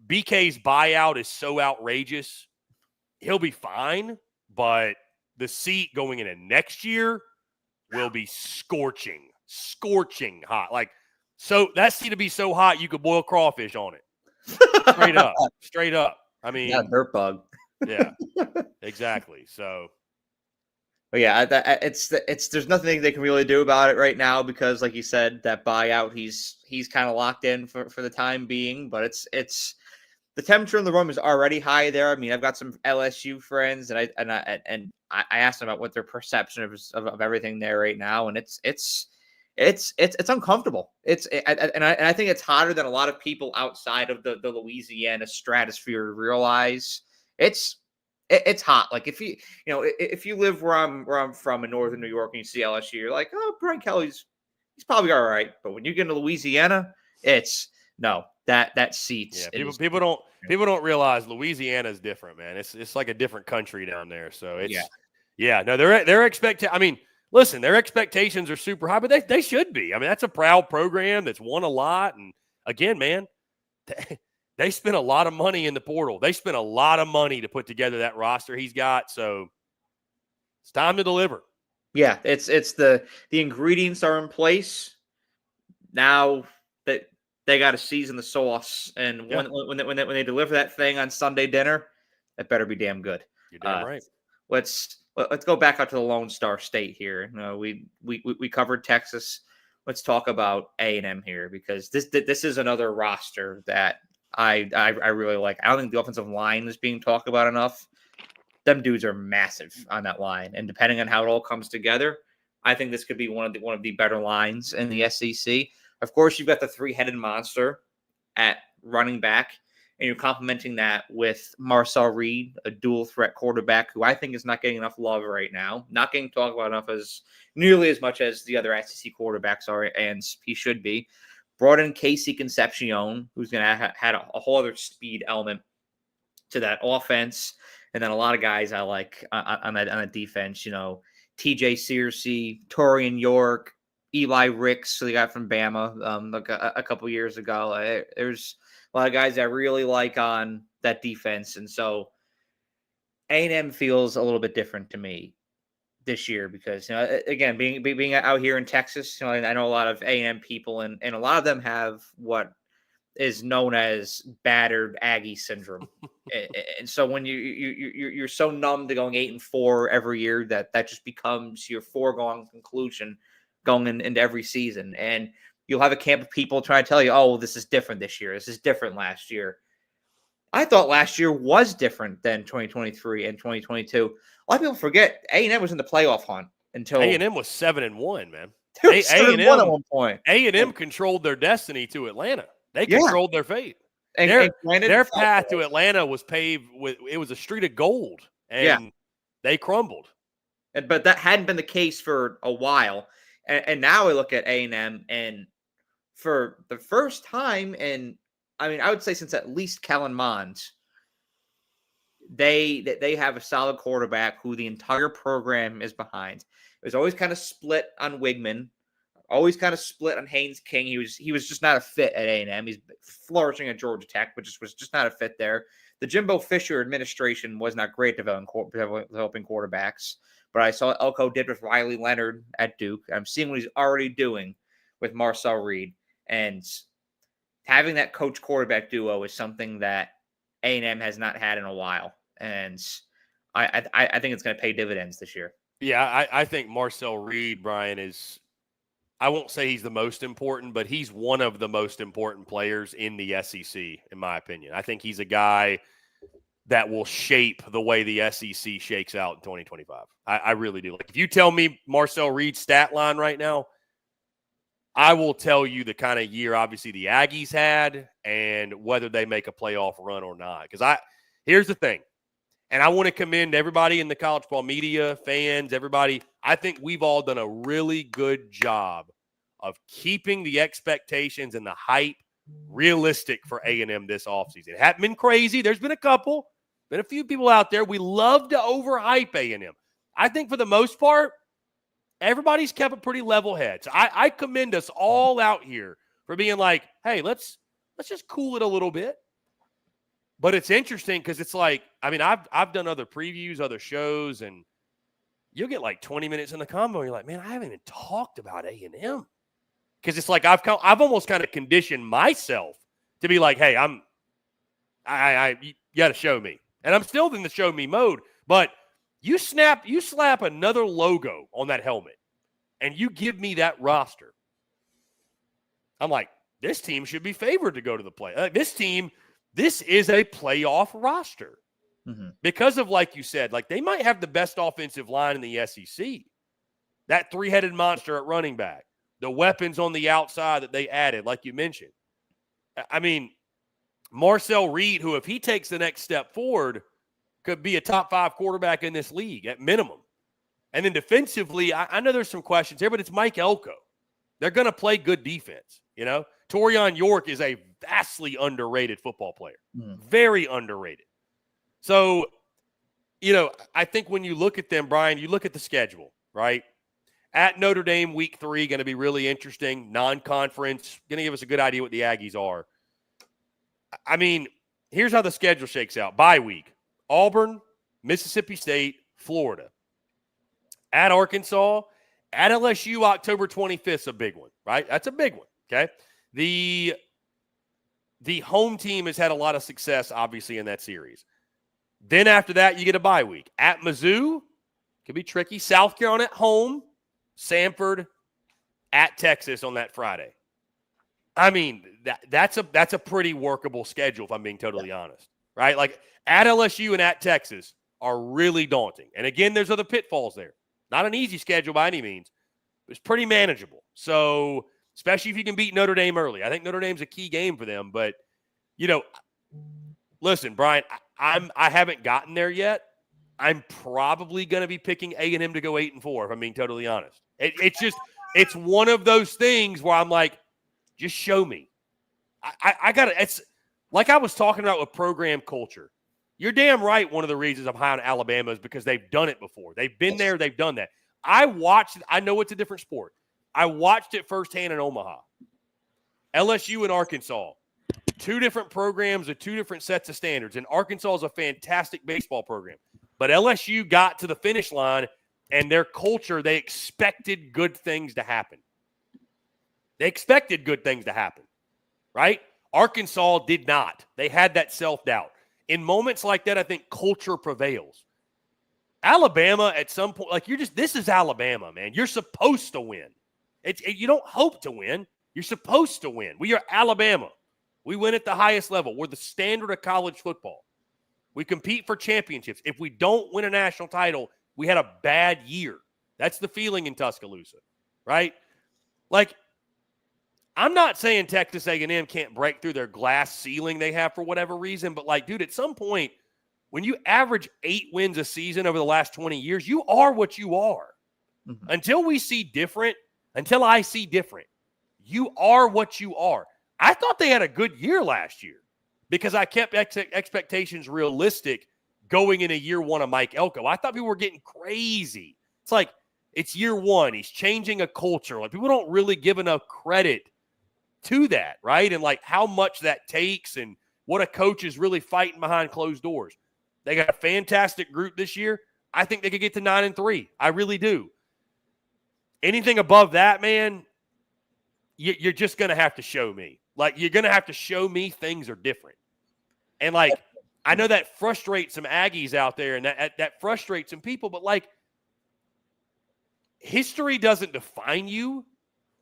BK's buyout is so outrageous. He'll be fine, but the seat going into next year will be scorching hot. Like, so that seat to be so hot you could boil crawfish on it. Straight up. I mean, not a dirt bug. Yeah, exactly. So, but yeah, there's nothing they can really do about it right now because, like you said, that buyout he's kind of locked in for the time being. But it's the temperature in the room is already high there. I mean, I've got some LSU friends, and I asked them about what their perception of everything there right now, and it's uncomfortable. I think it's hotter than a lot of people outside of the Louisiana stratosphere realize. It's hot. Like, if you live where I'm from in northern New York and you see LSU, you're like, oh, Brian Kelly's probably all right. But when you get into Louisiana, that seats. Yeah, people don't realize Louisiana is different, man. It's like a different country down there. So they're expecting. I mean, listen, their expectations are super high, but they should be. I mean, that's a proud program that's won a lot, and again, man, they spent a lot of money in the portal. They spent a lot of money to put together that roster he's got. So it's time to deliver. Yeah, it's the ingredients are in place. now that they got to season the sauce, and Yeah, when they deliver that thing on Sunday dinner, it better be damn good. you're damn right. Let's go back out to the Lone Star State here. We covered Texas. Let's talk about A&M here, because this is another roster that I really like. I don't think the offensive line is being talked about enough. Them dudes are massive on that line, and depending on how it all comes together, I think this could be one of the better lines in the SEC. Of course, you've got the three-headed monster at running back, and you're complementing that with Marcel Reed, a dual threat quarterback who I think is not getting enough love right now, not getting talked about enough as nearly as much as the other SEC quarterbacks are, and he should be. Brought in Casey Concepcion, who's going to had a whole other speed element to that offense, and then a lot of guys I like on that defense. TJ Searcy, Torian York, Eli Ricks, the guy from Bama, like a couple years ago. There's a lot of guys I really like on that defense, and so A&M feels a little bit different to me this year because, again, being out here in Texas, I know a lot of A&M people, and a lot of them have what is known as battered Aggie syndrome. And so when you're so numb to going 8-4 every year that just becomes your foregone conclusion going into every season. And you'll have a camp of people trying to tell you, oh, well, this is different this year. This is different last year. I thought last year was different than 2023 and 2022. A lot of people forget A&M was in the playoff hunt until A&M was 7-1, man. they were 7-1 at one point. A&M controlled their destiny to Atlanta. They Yeah. controlled their fate. And Their path to Atlanta was paved with – it was a street of gold, and they crumbled. But that hadn't been the case for a while. And now we look at A&M, and for the first time in, I would say since at least Kellen Mond, they have a solid quarterback who the entire program is behind. It was always kind of split on Wigman, always kind of split on Haynes King. He was just not a fit at A&M. He's flourishing at Georgia Tech, but was just not a fit there. The Jimbo Fisher administration was not great developing quarterbacks, but I saw Elko did with Riley Leonard at Duke. I'm seeing what he's already doing with Marcel Reed, and having that coach quarterback duo is something that A&M has not had in a while, and I think it's going to pay dividends this year. Yeah, I think Marcel Reed, Brian, is – I won't say he's the most important, but he's one of the most important players in the SEC, in my opinion. I think he's a guy that will shape the way the SEC shakes out in 2025. I really do. Like, if you tell me Marcel Reed's stat line right now, I will tell you the kind of year, obviously, the Aggies had and whether they make a playoff run or not. Because here's the thing, and I want to commend everybody in the college football media, fans, everybody. I think we've all done a really good job of keeping the expectations and the hype realistic for A&M this offseason. It hasn't been crazy. There's been a few people out there. We love to overhype A&M. I think for the most part, everybody's kept a pretty level head. So I commend us all out here for being like, hey, let's just cool it a little bit. But it's interesting because it's like, I've done other previews, other shows, and you'll get like 20 minutes in the combo, and you're like, man, I haven't even talked about A&M. Because it's like I've almost kind of conditioned myself to be like, hey, you got to show me. And I'm still in the show me mode. But you slap another logo on that helmet, and you give me that roster. I'm like, this team should be favored to go to the play. This is a playoff roster. Mm-hmm. Because of, like you said, like they might have the best offensive line in the SEC. That three-headed monster at running back. The weapons on the outside that they added, like you mentioned. Marcel Reed, who if he takes the next step forward, could be a top 5 quarterback in this league at minimum. And then defensively, I know there's some questions here, but it's Mike Elko. They're going to play good defense, Torian York is a vastly underrated football player. Very underrated. So, I think when you look at them, Brian, you look at the schedule, right? At Notre Dame, week 3, going to be really interesting. Non-conference, going to give us a good idea what the Aggies are. Here's how the schedule shakes out. Bye week, Auburn, Mississippi State, Florida. At Arkansas, at LSU, October 25th is a big one, right? That's a big one. Okay. The home team has had a lot of success, obviously, in that series. Then after that, you get a bye week. At Mizzou, could be tricky. South Carolina at home. Samford at Texas on that Friday. I mean, that's a pretty workable schedule, if I'm being totally honest, right? Like, at LSU and at Texas are really daunting. And again, there's other pitfalls there. Not an easy schedule by any means. It's pretty manageable. So, especially if you can beat Notre Dame early. I think Notre Dame's a key game for them. But, listen, Brian, I haven't gotten there yet. I'm probably going to be picking A&M to go 8-4, if I'm being totally honest. It's one of those things where I'm like, just show me. I got to – it's like I was talking about with program culture. You're damn right one of the reasons I'm high on Alabama is because they've done it before. They've been there. They've done that. I watched it. I know it's a different sport. I watched it firsthand in Omaha. LSU and Arkansas. Two different programs with two different sets of standards. And Arkansas is a fantastic baseball program. But LSU got to the finish line, and their culture, they expected good things to happen. They expected good things to happen, right? Arkansas did not. They had that self-doubt. In moments like that, I think culture prevails. Alabama, at some point, like this is Alabama, man. You're supposed to win. You don't hope to win. You're supposed to win. We are Alabama. We win at the highest level. We're the standard of college football. We compete for championships. If we don't win a national title, we had a bad year. That's the feeling in Tuscaloosa, right? Like, I'm not saying Texas A&M can't break through their glass ceiling they have for whatever reason, but like, dude, at some point, when you average 8 wins a season over the last 20 years, you are what you are. Mm-hmm. Until I see different, you are what you are. I thought they had a good year last year because I kept expectations realistic going into year one of Mike Elko. I thought people were getting crazy. It's like, it's year one. He's changing a culture. Like, people don't really give enough credit to that, right? And like how much that takes and what a coach is really fighting behind closed doors. They got a fantastic group this year. I think they could get to 9-3. I really do. Anything above that, man, you're just going to have to show me. Like, you're going to have to show me things are different. And like, I know that frustrates some Aggies out there and that frustrates some people, but like, history doesn't define you.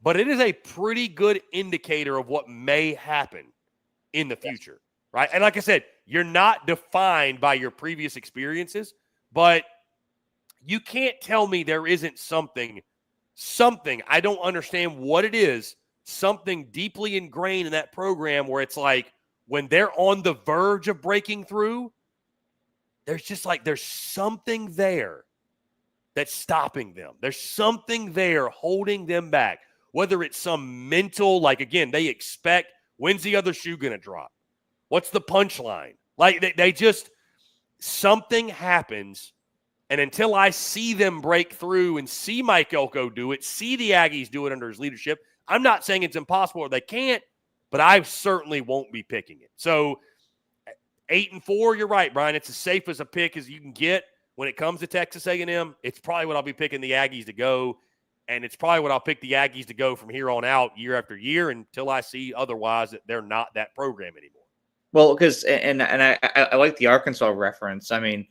But it is a pretty good indicator of what may happen in the future, right? And like I said, you're not defined by your previous experiences, but you can't tell me there isn't something, I don't understand what it is, something deeply ingrained in that program where it's like when they're on the verge of breaking through, there's something there that's stopping them. There's something there holding them back. Whether it's some mental, like, again, they expect, when's the other shoe going to drop? What's the punchline? Like, they just, something happens, and until I see them break through and see Mike Elko do it, see the Aggies do it under his leadership, I'm not saying it's impossible or they can't, but I certainly won't be picking it. So, 8-4, you're right, Brian. It's as safe as a pick as you can get when it comes to Texas A&M. It's probably what I'll be picking the Aggies to go. And it's probably what I'll pick the Aggies to go from here on out year after year until I see otherwise that they're not that program anymore. Well, because and I like the Arkansas reference. I mean,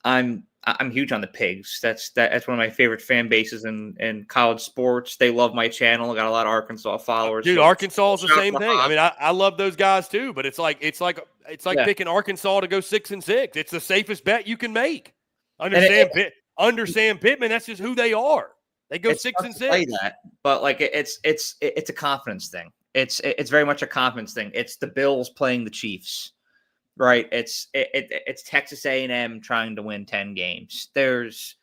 I'm huge on the Pigs. That's one of my favorite fan bases in college sports. They love my channel. I got a lot of Arkansas followers. Dude, so Arkansas is the same thing. I mean, I love those guys too, but it's like picking Arkansas to go 6-6. It's the safest bet you can make. Understand Pittman. That's just who they are. They go 6-6. Play that, but like it's a confidence thing. It's very much a confidence thing. It's the Bills playing the Chiefs, right? It's Texas A&M trying to win 10 games. There's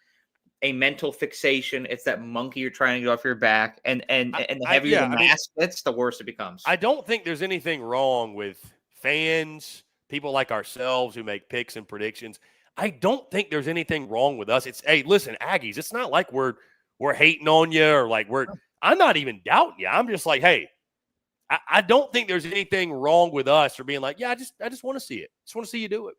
a mental fixation. It's that monkey you're trying to get off your back, and the heavier the mask gets, the worse it becomes. I don't think there's anything wrong with fans, people like ourselves who make picks and predictions. I don't think there's anything wrong with us. It's, hey, listen, Aggies, it's not like we're hating on you or like I'm not even doubting you. I'm just like, hey, I don't think there's anything wrong with us for being like, yeah, I just want to see it. Just want to see you do it.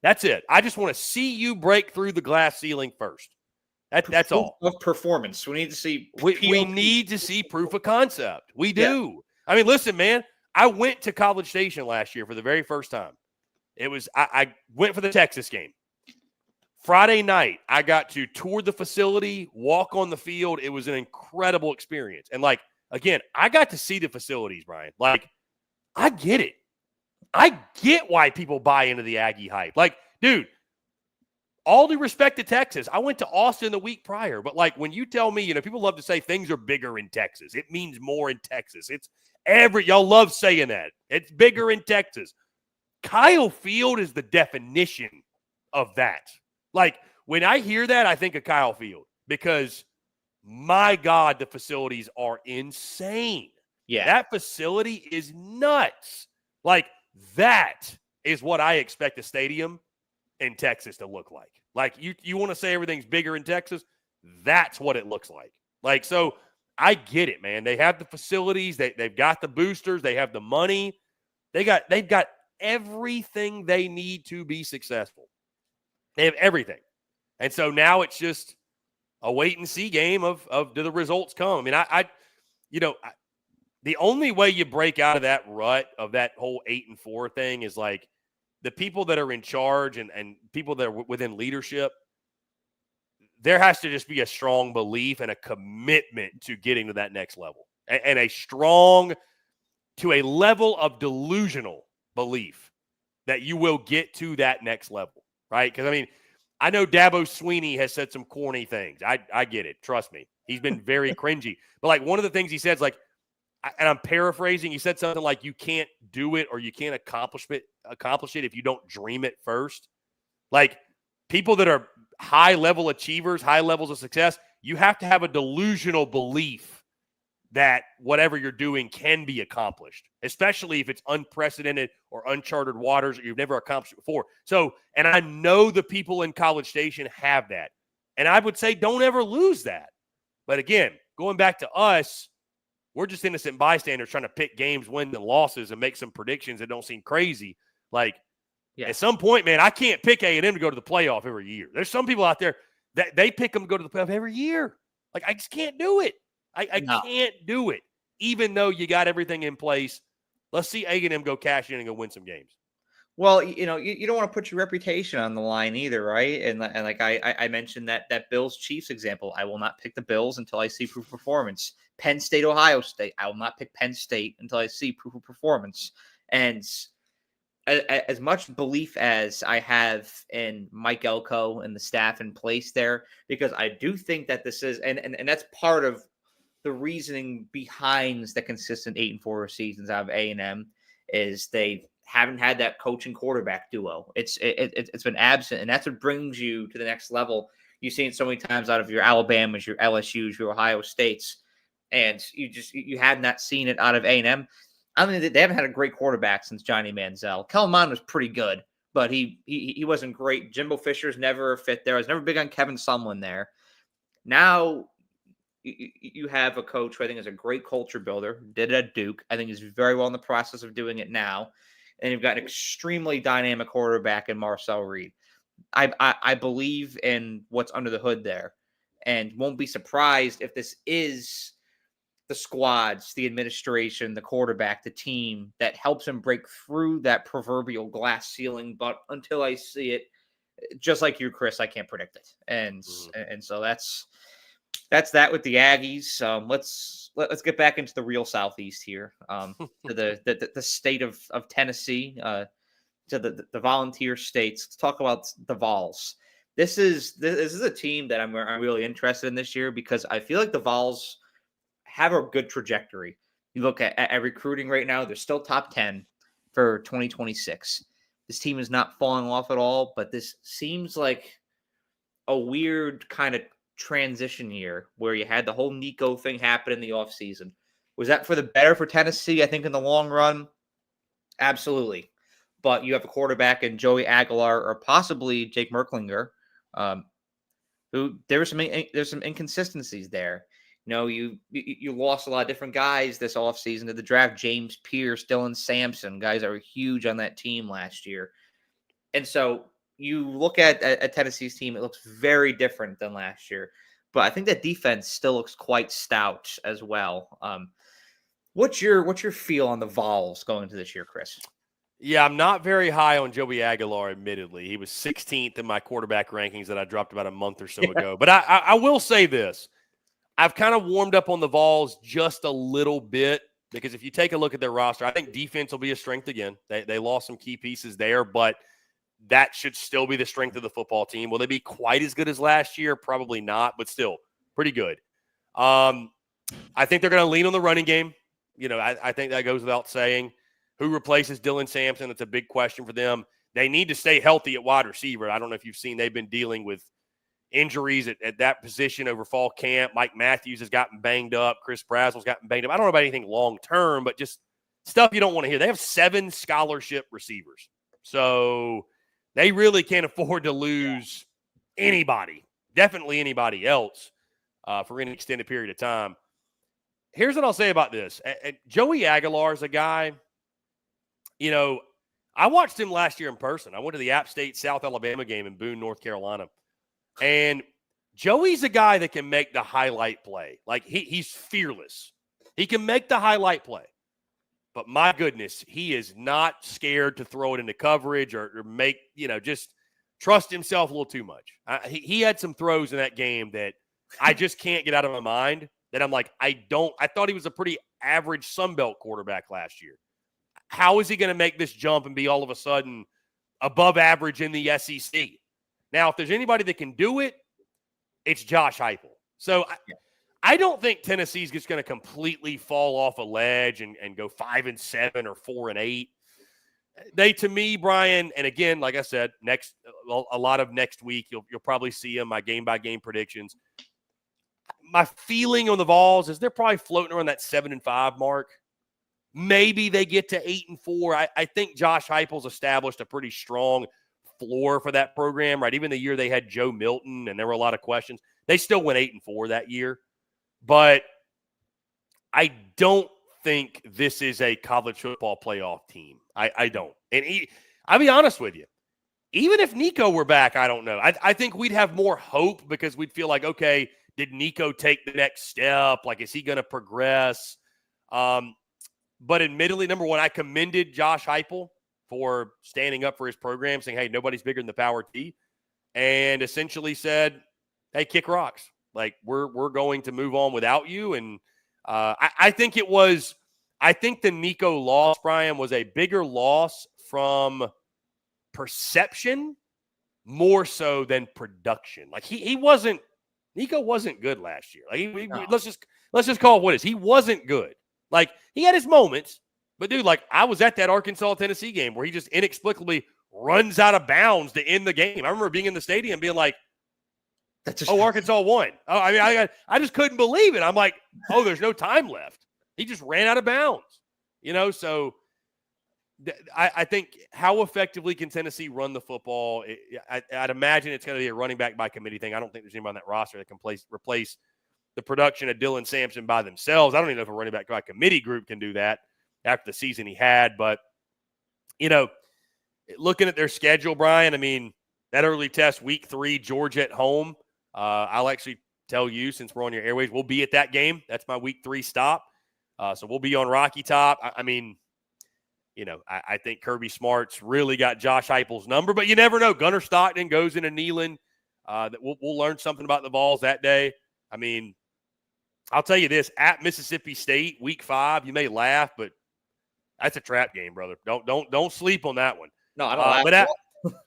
That's it. I just want to see you break through the glass ceiling first. That's proof all. of performance. We need to see We need to see proof of concept. We do. Yeah. I mean, listen, man, I went to College Station last year for the very first time. It was I went for the Texas game. Friday night, I got to tour the facility, walk on the field. It was an incredible experience. And, like, again, I got to see the facilities, Brian. Like, I get it. I get why people buy into the Aggie hype. Like, dude, all due respect to Texas, I went to Austin the week prior. But, like, when you tell me, people love to say things are bigger in Texas. It means more in Texas. Y'all love saying that. It's bigger in Texas. Kyle Field is the definition of that. Like, when I hear that, I think of Kyle Field because, my God, the facilities are insane. Yeah. That facility is nuts. Like, that is what I expect a stadium in Texas to look like. Like, you want to say everything's bigger in Texas? That's what it looks like. Like, so I get it, man. They have the facilities. They've got the boosters. They have the money. They've got everything they need to be successful. They have everything. And so now it's just a wait and see game of do the results come? I mean, the only way you break out of that rut of that whole 8-4 thing is like the people that are in charge and people that are within leadership. There has to just be a strong belief and a commitment to getting to that next level and to a level of delusional belief that you will get to that next level, right? Because, I mean, I know Dabo Sweeney has said some corny things. I get it. Trust me. He's been very cringy. But, like, one of the things he said is, like, and I'm paraphrasing, he said something like, you can't do it or you can't accomplish it if you don't dream it first. Like, people that are high-level achievers, high levels of success, you have to have a delusional belief that whatever you're doing can be accomplished, especially if it's unprecedented or uncharted waters that you've never accomplished before. So, and I know the people in College Station have that. And I would say don't ever lose that. But again, going back to us, we're just innocent bystanders trying to pick games, wins, and losses and make some predictions that don't seem crazy. Like, at some point, man, I can't pick A&M to go to the playoff every year. There's some people out there that they pick them to go to the playoff every year. Like, I just can't do it. I can't do it, even though you got everything in place. Let's see A&M go cash in and go win some games. Well, you don't want to put your reputation on the line either, right? And like I mentioned that Bills Chiefs example. I will not pick the Bills until I see proof of performance. Penn State, Ohio State. I will not pick Penn State until I see proof of performance. And as much belief as I have in Mike Elko and the staff in place there, because I do think that this is, and that's part of the reasoning behind the consistent 8-4 seasons out of A&M is they haven't had that coach and quarterback duo. It's been absent, and that's what brings you to the next level. You've seen it so many times out of your Alabamas, your LSUs, your Ohio States, and you have not seen it out of A&M. I mean, they haven't had a great quarterback since Johnny Manziel. Kellen Mond was pretty good, but he wasn't great. Jimbo Fisher's never fit there. I was never big on Kevin Sumlin there. Now you have a coach who I think is a great culture builder, did it at Duke. I think he's very well in the process of doing it now. And you've got an extremely dynamic quarterback in Marcel Reed. I believe in what's under the hood there and won't be surprised if this is the squads, the administration, the quarterback, the team that helps him break through that proverbial glass ceiling. But until I see it, just like you, Chris, I can't predict it. And so that's that with the Aggies. Let's get back into the real Southeast here, to the state of Tennessee, to the volunteer states. Let's talk about the Vols. This is a team that I'm really interested in this year because I feel like the Vols have a good trajectory. You look at recruiting right now; they're still top 10 for 2026. This team is not falling off at all, but this seems like a weird kind of transition year where you had the whole Nico thing happen in the offseason. Was that for the better for Tennessee? I think in the long run, absolutely. But you have a quarterback in Joey Aguilar or possibly Jake Merklinger, who there's some inconsistencies there. You lost a lot of different guys this offseason to the draft. James Pierce, Dylan Sampson, guys that were huge on that team last year. And so you look at Tennessee's team, it looks very different than last year. but I think that defense still looks quite stout as well. What's your feel on the Vols going into this year, Chris? Yeah, I'm not very high on Joey Aguilar, admittedly. He was 16th in my quarterback rankings that I dropped about a month or so ago. But I will say this. I've kind of warmed up on the Vols just a little bit because if you take a look at their roster, I think defense will be a strength again. They lost some key pieces there, but that should still be the strength of the football team. Will they be quite as good as last year? Probably not, but still pretty good. I think they're going to lean on the running game. I think that goes without saying. Who replaces Dylan Sampson? That's a big question for them. They need to stay healthy at wide receiver. I don't know if you've seen they've been dealing with injuries at that position over fall camp. Mike Matthews has gotten banged up. Chris Brazel's gotten banged up. I don't know about anything long-term, but just stuff you don't want to hear. They have 7 scholarship receivers. So they really can't afford to lose anybody, definitely anybody else for any extended period of time. Here's what I'll say about this. Joey Aguilar is a guy, I watched him last year in person. I went to the App State South Alabama game in Boone, North Carolina. And Joey's a guy that can make the highlight play. Like, he's fearless. He can make the highlight play. But my goodness, he is not scared to throw it into coverage or make, just trust himself a little too much. He had some throws in that game that I just can't get out of my mind that I'm like, I thought he was a pretty average Sun Belt quarterback last year. How is he going to make this jump and be all of a sudden above average in the SEC? Now, if there's anybody that can do it, it's Josh Heupel. So I don't think Tennessee's just going to completely fall off a ledge and go 5-7 or 4-8. They, to me, Brian, and again, like I said, a lot of next week, you'll probably see them, my game-by-game predictions. My feeling on the Vols is they're probably floating around that 7-5 mark. Maybe they get to 8-4. I think Josh Heupel's established a pretty strong floor for that program, right? Even the year they had Joe Milton and there were a lot of questions, they still went 8-4 that year. But I don't think this is a college football playoff team. I don't. And I'll be honest with you. Even if Nico were back, I don't know. I think we'd have more hope because we'd feel like, okay, did Nico take the next step? Like, is he going to progress? But admittedly, number one, I commended Josh Heupel for standing up for his program, saying, hey, nobody's bigger than the Power T, and essentially said, hey, kick rocks. Like, we're going to move on without you. And I think the Nico loss, Brian, was a bigger loss from perception more so than production. Like, Nico wasn't good last year. Like, let's just call it what it is. He wasn't good. Like, he had his moments, but dude, like, I was at that Arkansas-Tennessee game where he just inexplicably runs out of bounds to end the game. I remember being in the stadium being like, Arkansas won. Oh, I mean, I just couldn't believe it. I'm like, oh, there's no time left. He just ran out of bounds, so I think how effectively can Tennessee run the football? I'd imagine it's going to be a running back by committee thing. I don't think there's anybody on that roster that can replace the production of Dylan Sampson by themselves. I don't even know if a running back by committee group can do that after the season he had. But, looking at their schedule, Brian, I mean, that early test, week 3, Georgia at home. I'll actually tell you, since we're on your airways, we'll be at that game. That's my week 3 stop. So we'll be on Rocky Top. I mean, I think Kirby Smart's really got Josh Heupel's number, but you never know. Gunnar Stockton goes into Neyland. We'll learn something about the Vols that day. I mean, I'll tell you this, at Mississippi State, week 5, you may laugh, but that's a trap game, brother. Don't sleep on that one. No, I don't laugh.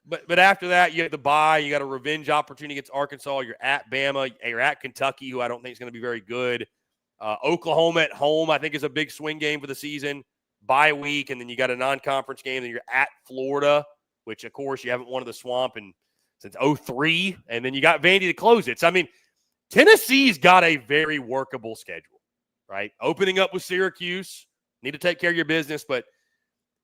But after that, you have the bye. You got a revenge opportunity against Arkansas. You're at Bama. You're at Kentucky, who I don't think is going to be very good. Oklahoma at home, I think, is a big swing game for the season. Bye week, and then you got a non-conference game. Then you're at Florida, which, of course, you haven't won in the Swamp since 2003. And then you got Vandy to close it. So, I mean, Tennessee's got a very workable schedule, right? Opening up with Syracuse. Need to take care of your business, but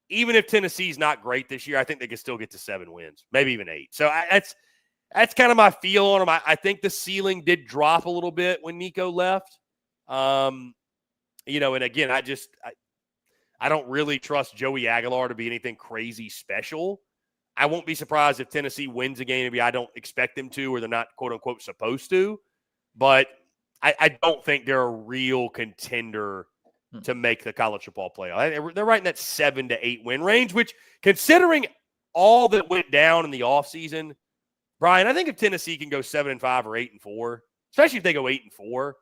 even if Tennessee's not great this year, I think they can still get to 7 wins, maybe even 8. So that's kind of my feel on them. I think the ceiling did drop a little bit when Nico left. And again, I don't really trust Joey Aguilar to be anything crazy special. I won't be surprised if Tennessee wins a game. Maybe I don't expect them to, or they're not, quote unquote, supposed to. but I don't think they're a real contender to make the college football playoff. They're right in that 7 to 8 win range, which, considering all that went down in the offseason, Brian, I think if Tennessee can go 7-5 or 8-4, especially if they go 8-4,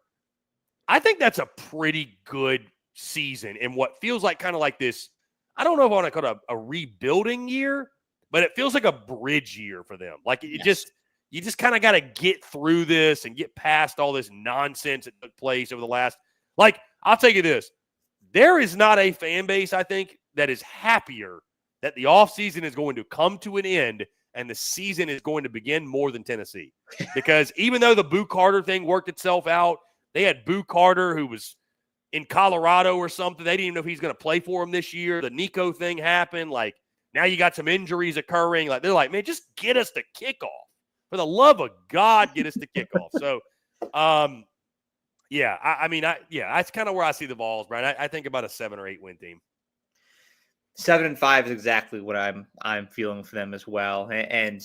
I think that's a pretty good season in what feels like kind of like this. I don't know if I want to call it a rebuilding year, but it feels like a bridge year for them. Like you just kind of got to get through this and get past all this nonsense that took place over the last. Like, I'll tell you this. There is not a fan base, I think, that is happier that the offseason is going to come to an end and the season is going to begin more than Tennessee. Because even though the Boo Carter thing worked itself out, they had Boo Carter who was in Colorado or something. They didn't even know if he's going to play for them this year. The Nico thing happened. Like, now you got some injuries occurring. Like, they're like, man, just get us to kickoff. For the love of God, get us to kickoff. So, that's kind of where I see the balls, Brian. I think about a 7 or 8 win team. 7-5 is exactly what I'm feeling for them as well, and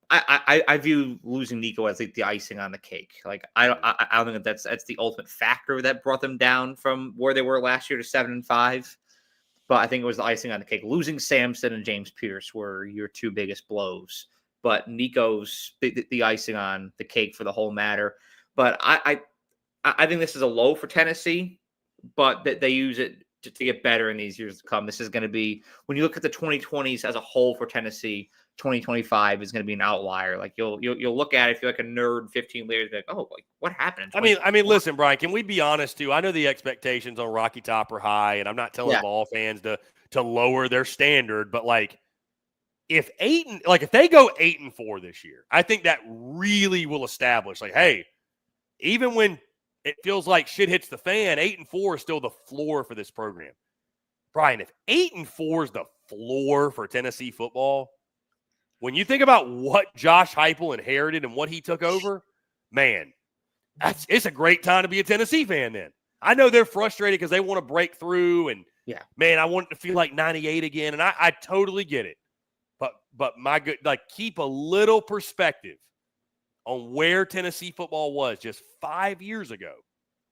I view losing Nico as like the icing on the cake. Like I don't think that's the ultimate factor that brought them down from where they were last year to 7-5, but I think it was the icing on the cake. Losing Samson and James Pierce were your two biggest blows, but Nico's the icing on the cake for the whole matter. But I think this is a low for Tennessee, but that they use it to get better in these years to come. This is going to be, when you look at the 2020s as a whole for Tennessee, 2025 is going to be an outlier. Like you'll look at it, if you're like a nerd 15 years, like, oh, like what happened? I mean, listen, Brian, can we be honest too? I know the expectations on Rocky Top are high, and I'm not telling ball fans to lower their standard, but like if they go 8-4 this year, I think that really will establish, like, hey, even when it feels like shit hits the fan, 8-4 is still the floor for this program. Brian, if 8-4 is the floor for Tennessee football, when you think about what Josh Heupel inherited and what he took over, man, it's a great time to be a Tennessee fan then. I know they're frustrated because they want to break through, and man, I want it to feel like 98 again, and I totally get it. But my good, like, keep a little perspective on where Tennessee football was just 5 years ago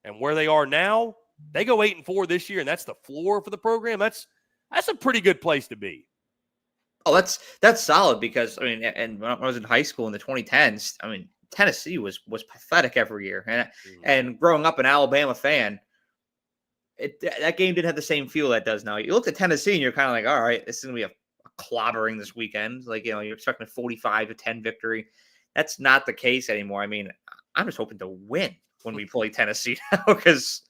and where they are now. They go 8-4 this year, and that's the floor for the program. That's a pretty good place to be. Oh, that's solid, because I mean, and when I was in high school in the 2010s, I mean, Tennessee was pathetic every year, and growing up an Alabama fan, that game didn't have the same feel that does now. You look at Tennessee and you're kind of like, all right, this is gonna be a clobbering this weekend. Like, you're expecting a 45-10 victory. That's not the case anymore. I mean, I'm just hoping to win when we play Tennessee now, because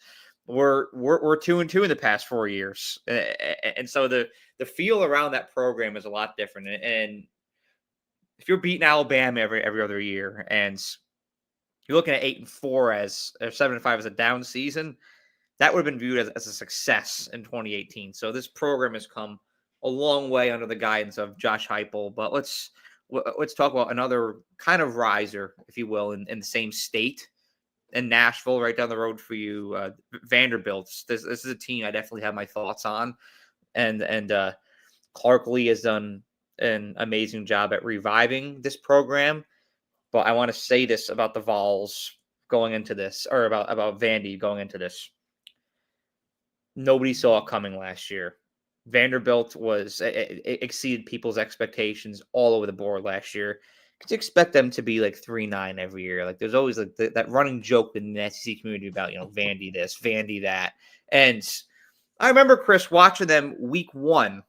we're 2-2 in the past 4 years, and so the feel around that program is a lot different. And if you're beating Alabama every other year, and you're looking at 8-4 as, or 7-5 as a down season, that would have been viewed as a success in 2018. So this program has come a long way under the guidance of Josh Heupel. But let's talk about another kind of riser, if you will, in the same state, in Nashville, right down the road for you, Vanderbilt. This is a team I definitely have my thoughts on, and Clark Lee has done an amazing job at reviving this program. But I want to say this about the Vols going into this, or about Vandy going into this. Nobody saw it coming last year. Vanderbilt exceeded people's expectations all over the board last year. Could you expect them to be like 3-9 every year? Like, there's always like that running joke in the SEC community about, Vandy this, Vandy that. And I remember, Chris, watching them week 1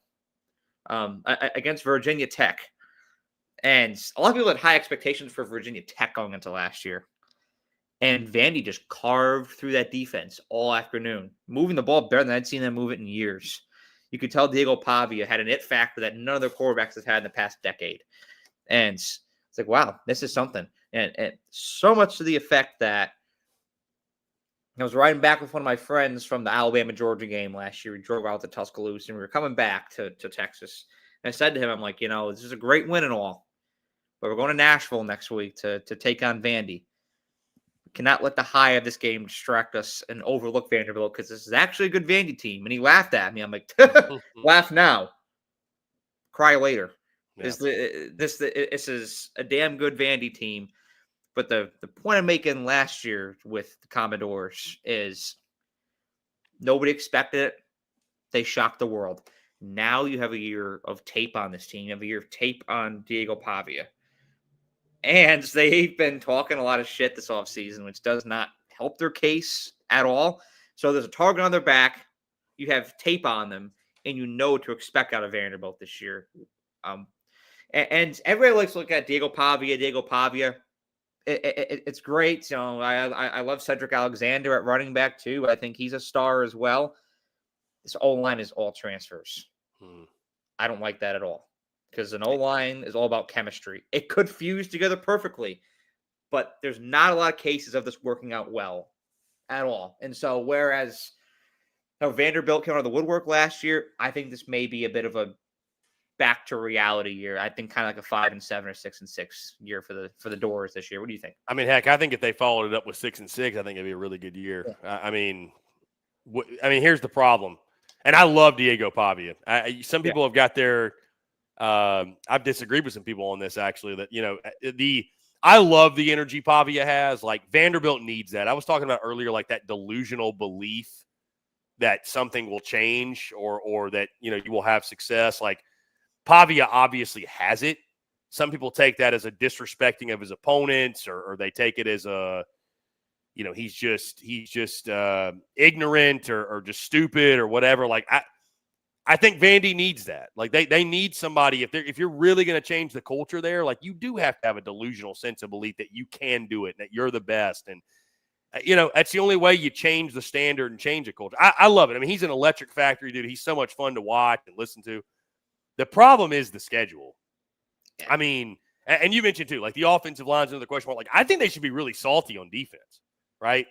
against Virginia Tech. And a lot of people had high expectations for Virginia Tech going into last year. And Vandy just carved through that defense all afternoon, moving the ball better than I'd seen them move it in years. You could tell Diego Pavia had an it factor that none of their quarterbacks has had in the past decade. And it's like, wow, this is something. And so much to the effect that I was riding back with one of my friends from the Alabama-Georgia game last year. We drove out to Tuscaloosa, and we were coming back to Texas. And I said to him, I'm like, this is a great win and all, but we're going to Nashville next week to take on Vandy. We cannot let the high of this game distract us and overlook Vanderbilt, because this is actually a good Vandy team. And he laughed at me. I'm like, laugh now, cry later. Yeah. This is a damn good Vandy team. But the point I'm making last year with the Commodores is nobody expected it. They shocked the world. Now you have a year of tape on this team. You have a year of tape on Diego Pavia. And they've been talking a lot of shit this offseason, which does not help their case at all. So there's a target on their back. You have tape on them, and you know what to expect out of Vanderbilt this year. And everybody likes to look at Diego Pavia. It's great. You know, I love Cedric Alexander at running back too. I think he's a star as well. This O-line is all transfers. I don't like that at all because an O-line is all about chemistry. It could fuse together perfectly, but there's not a lot of cases of this working out well at all. And so whereas Vanderbilt came out of the woodwork last year, I think this may be a bit of a back to reality year. I think kind of like a 5-7 or 6-6 year for the Doors this year. What do you think? I mean, heck, I think if they followed it up with 6-6, I think it'd be a really good year. Yeah. I mean, here's the problem, and I love Diego Pavia. Some people have got their. I've disagreed with some people on this actually. That I love the energy Pavia has. Like Vanderbilt needs that. I was talking about earlier, like that delusional belief that something will change or that you will have success. Like Pavia obviously has it. Some people take that as a disrespecting of his opponents, or they take it as a, he's just ignorant or just stupid or whatever. Like I think Vandy needs that. Like they need somebody if you're really going to change the culture there. Like you do have to have a delusional sense of belief that you can do it, and that you're the best, and that's the only way you change the standard and change the culture. I love it. I mean, he's an electric factory dude. He's so much fun to watch and listen to. The problem is the schedule. I mean, and you mentioned too, like the offensive line's another question mark. Like I think they should be really salty on defense, right?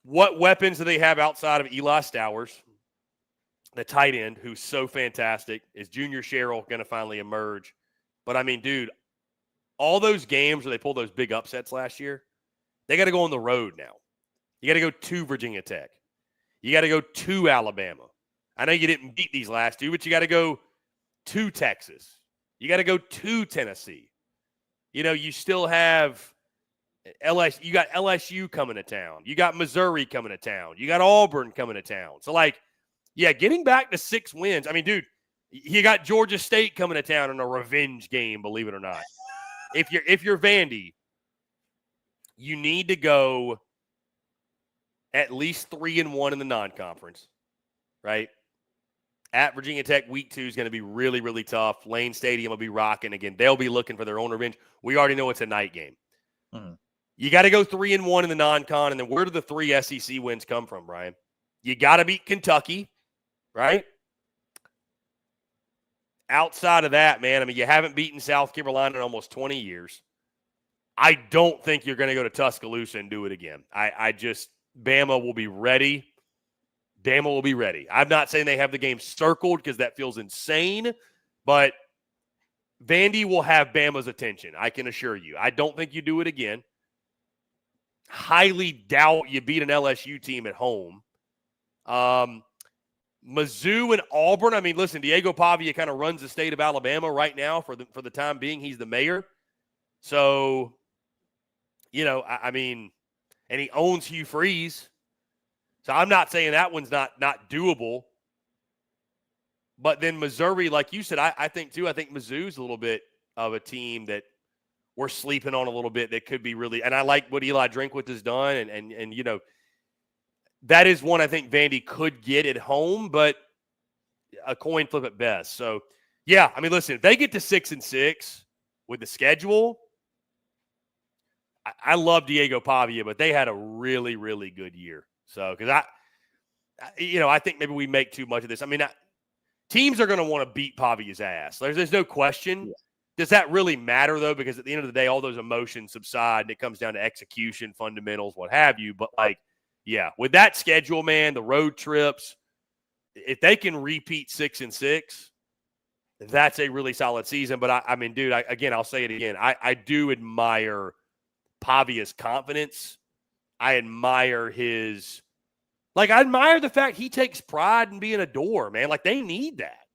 What weapons do they have outside of Eli Stowers, the tight end, who's so fantastic? Is Junior Sherrill going to finally emerge? But I mean, dude, all those games where they pulled those big upsets last year, they got to go on the road now. You got to go to Virginia Tech. You got to go to Alabama. I know you didn't beat these last two, but you got to go to Texas. You got to go to Tennessee. You still have LSU. You got LSU coming to town. You got Missouri coming to town. You got Auburn coming to town. So, getting back to 6 wins. I mean, dude, you got Georgia State coming to town in a revenge game, believe it or not. If you're Vandy, you need to go at least 3-1 in the non-conference, right? At Virginia Tech, week 2 is going to be really, really tough. Lane Stadium will be rocking again. They'll be looking for their own revenge. We already know it's a night game. Mm-hmm. You got to go 3-1 in the non-con, and then where do the 3 SEC wins come from, Brian? You got to beat Kentucky, right? Outside of that, man, I mean, you haven't beaten South Carolina in almost 20 years. I don't think you're going to go to Tuscaloosa and do it again. Bama will be ready. Bama will be ready. I'm not saying they have the game circled because that feels insane, but Vandy will have Bama's attention. I can assure you. I don't think you do it again. Highly doubt you beat an LSU team at home. Mizzou and Auburn. I mean, listen, Diego Pavia kind of runs the state of Alabama right now for the time being. He's the mayor. So, I mean, and he owns Hugh Freeze. So I'm not saying that one's not doable. But then Missouri, like you said, I think too, I think Mizzou's a little bit of a team that we're sleeping on a little bit that could be really – and I like what Eli Drinkwitz has done. And that is one I think Vandy could get at home, but a coin flip at best. So, yeah, I mean, listen, if they get to 6-6 with the schedule, I love Diego Pavia, but they had a really, really good year. So, because I think maybe we make too much of this. I mean, teams are going to want to beat Pavia's ass. There's no question. Yeah. Does that really matter, though? Because at the end of the day, all those emotions subside, and it comes down to execution, fundamentals, what have you. But, yeah, with that schedule, man, the road trips, if they can repeat 6-6, that's a really solid season. But, I mean, dude, I'll say it again. I do admire Pavia's confidence. I admire I admire the fact he takes pride in being a door, man. They need that.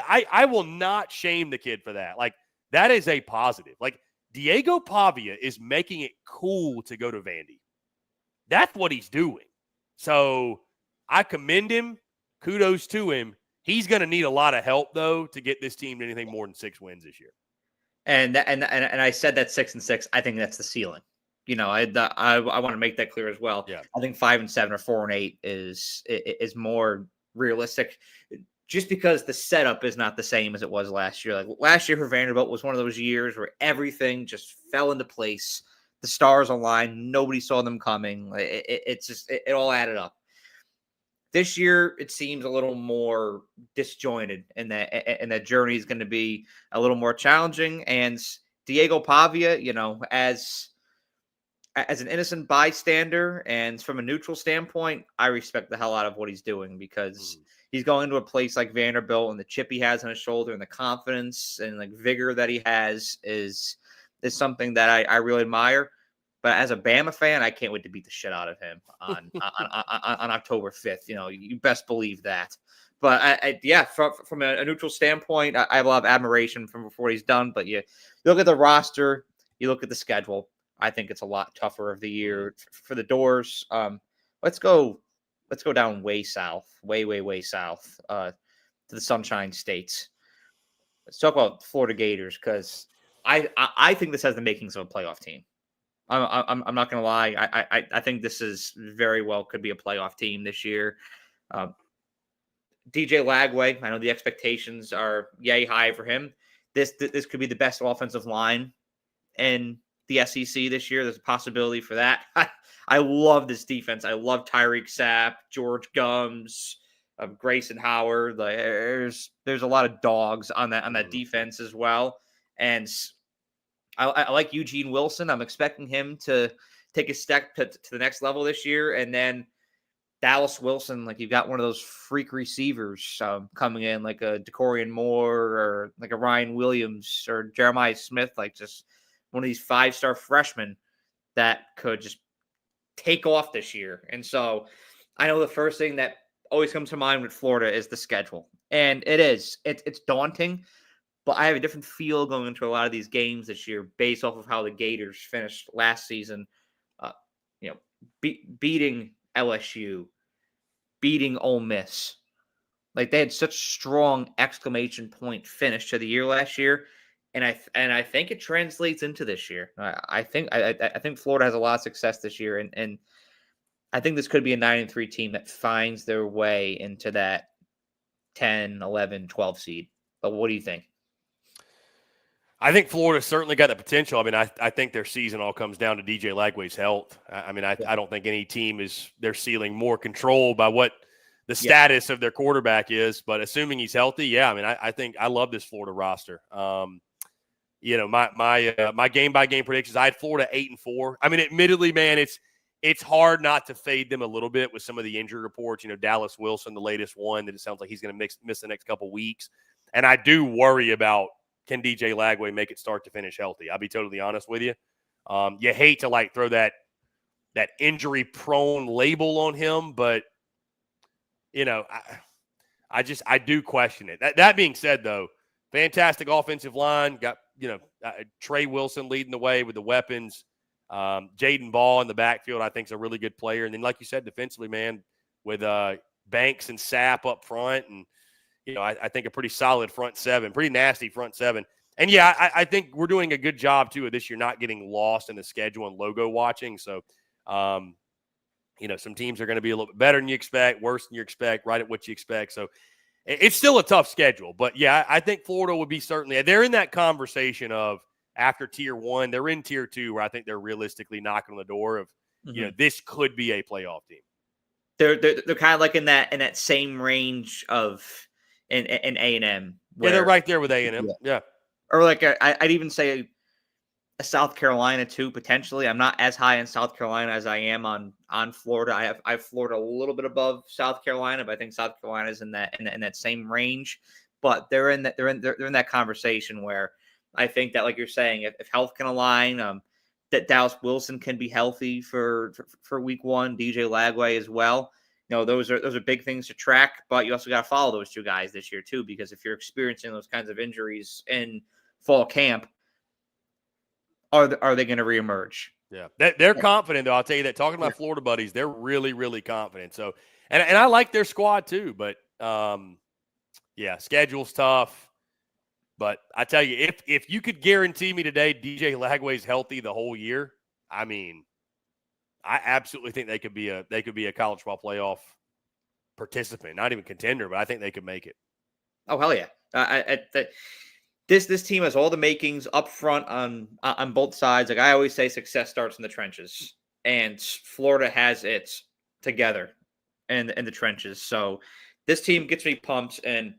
I will not shame the kid for that. That is a positive. Diego Pavia is making it cool to go to Vandy. That's what he's doing. So I commend him. Kudos to him. He's going to need a lot of help, though, to get this team to anything more than 6 wins this year. And I said that 6-6. I think that's the ceiling. I want to make that clear as well. Yeah. I think 5-7 or 4-8 is more realistic, just because the setup is not the same as it was last year. Like last year for Vanderbilt was one of those years where everything just fell into place. The stars aligned. Nobody saw them coming. It all added up. This year, it seems a little more disjointed, and that journey is going to be a little more challenging. And Diego Pavia, as an innocent bystander and from a neutral standpoint, I respect the hell out of what he's doing, because he's going to a place like Vanderbilt, and the chip he has on his shoulder and the confidence and like vigor that he has is something that I really admire. But as a Bama fan, I can't wait to beat the shit out of him on October 5th. You best believe that. But from a neutral standpoint, I have a lot of admiration for what he's done. But you look at the roster, you look at the schedule. I think it's a lot tougher of the year for the Doors. Let's go down way south, way south, to the Sunshine States. Let's talk about Florida Gators, because I think this has the makings of a playoff team. I'm not gonna lie. I think this is very well could be a playoff team this year. DJ Lagway, I know the expectations are yay high for him. This could be the best offensive line in the SEC this year. There's a possibility for that. I love this defense. I love Tyreek Sapp, George Gums, Grayson Howard. There's a lot of dogs on that defense as well. And I like Eugene Wilson. I'm expecting him to take a step to the next level this year. And then Dallas Wilson, like you've got one of those freak receivers coming in, like a DeCorian Moore or like a Ryan Williams or Jeremiah Smith, like just one of these 5-star freshmen that could just take off this year. And so I know the first thing that always comes to mind with Florida is the schedule. And it's daunting. But I have a different feel going into a lot of these games this year based off of how the Gators finished last season. Beating LSU, beating Ole Miss. Like they had such strong exclamation point finish to the year last year, and I think it translates into this year. I think Florida has a lot of success this year, and I think this could be a 9-3 team that finds their way into that 10, 11, 12 seed. But what do you think? I think Florida's certainly got the potential. I mean, I think their season all comes down to DJ Lagway's health. I don't think any team is their ceiling more controlled by what the status of their quarterback is. But assuming he's healthy, I think I love this Florida roster. My game by game predictions, I had Florida 8-4. I mean, admittedly, man, it's hard not to fade them a little bit with some of the injury reports. Dallas Wilson, the latest one, that it sounds like he's going to miss the next couple weeks, and I do worry about. Can DJ Lagway make it start to finish healthy? I'll be totally honest with you. You hate to throw that injury prone label on him, but I do question it. That being said, though, fantastic offensive line. Got Trey Wilson leading the way with the weapons. Jaden Ball in the backfield, I think, is a really good player. And then, like you said, defensively, man, with Banks and Sapp up front, and I think a pretty solid front seven, pretty nasty front seven. And, I think we're doing a good job, too, of this year not getting lost in the schedule and logo watching. So, some teams are going to be a little bit better than you expect, worse than you expect, right at what you expect. So, it's still a tough schedule. But, I think Florida would be certainly – they're in that conversation of after Tier 1, they're in Tier 2 where I think they're realistically knocking on the door of, this could be a playoff team. They're kind of like in that same range of – in A&M. Yeah, they're right there with A&M. Yeah. Or like I'd even say a South Carolina too, potentially. I'm not as high in South Carolina as I am on Florida. I have Florida a little bit above South Carolina, but I think South Carolina is in that same range. But they're in that conversation where I think that, like you're saying, if health can align, that Dallas Wilson can be healthy for week 1, DJ Lagway as well. Those are big things to track, but you also got to follow those two guys this year too, because if you're experiencing those kinds of injuries in fall camp, are they going to reemerge? Yeah, they're confident, though. I'll tell you that. Talking to my Florida buddies, they're really, really confident. So, and I like their squad too. But yeah, schedule's tough. But I tell you, if you could guarantee me today DJ Lagway's healthy the whole year, I mean, I absolutely think they could be a college football playoff participant, not even contender, but I think they could make it. Oh hell yeah! This team has all the makings up front on both sides. Like I always say, success starts in the trenches, and Florida has it together in the trenches. So this team gets me pumped, and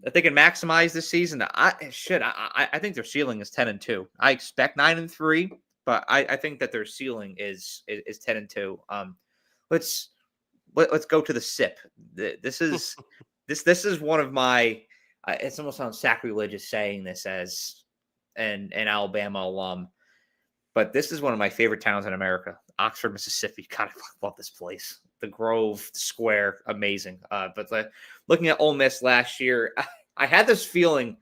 if they can maximize this season, I think their ceiling is 10-2. I expect 9-3, but I think that their ceiling is 10-2. Let's go to the SIP. This is one of my. It almost sounds sacrilegious saying this as an Alabama alum, but this is one of my favorite towns in America, Oxford, Mississippi. God, I love this place. The Grove, the Square, amazing. But looking at Ole Miss last year, I had this feeling.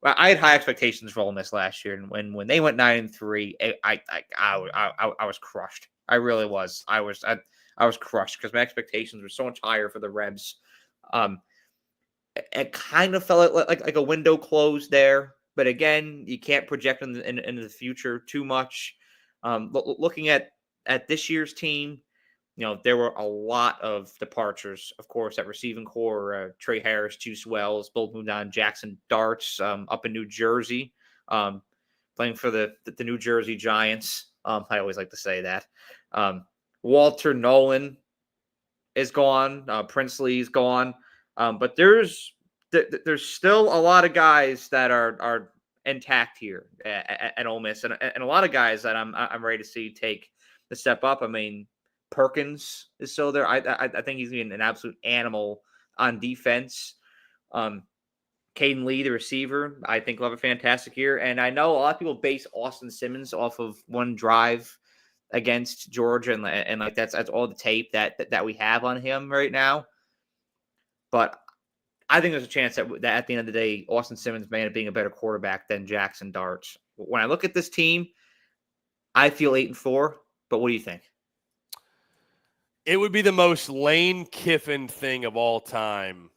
I had high expectations for Ole Miss last year, and when they went 9-3, I was crushed. I really was. I was crushed because my expectations were so much higher for the Rebs. It kind of felt like a window closed there, but again, you can't project into the future too much. Looking at this year's team, there were a lot of departures, of course, at receiving core. Trey Harris, Juice Wells, both moved on. Jackson Darts up in New Jersey, playing for the New Jersey Giants. I always like to say that. Walter Nolan is gone. Princely's gone. But there's still a lot of guys that are intact here at Ole Miss, and a lot of guys that I'm ready to see take the step up. I mean, Perkins is still there. I think he's been an absolute animal on defense. Caden Lee, the receiver, I think will have a fantastic year. And I know a lot of people base Austin Simmons off of one drive against Georgia, and like that's all the tape that we have on him right now. But I think there's a chance that at the end of the day, Austin Simmons may end up being a better quarterback than Jackson Darts. When I look at this team, I feel 8-4. But what do you think? It would be the most Lane Kiffin thing of all time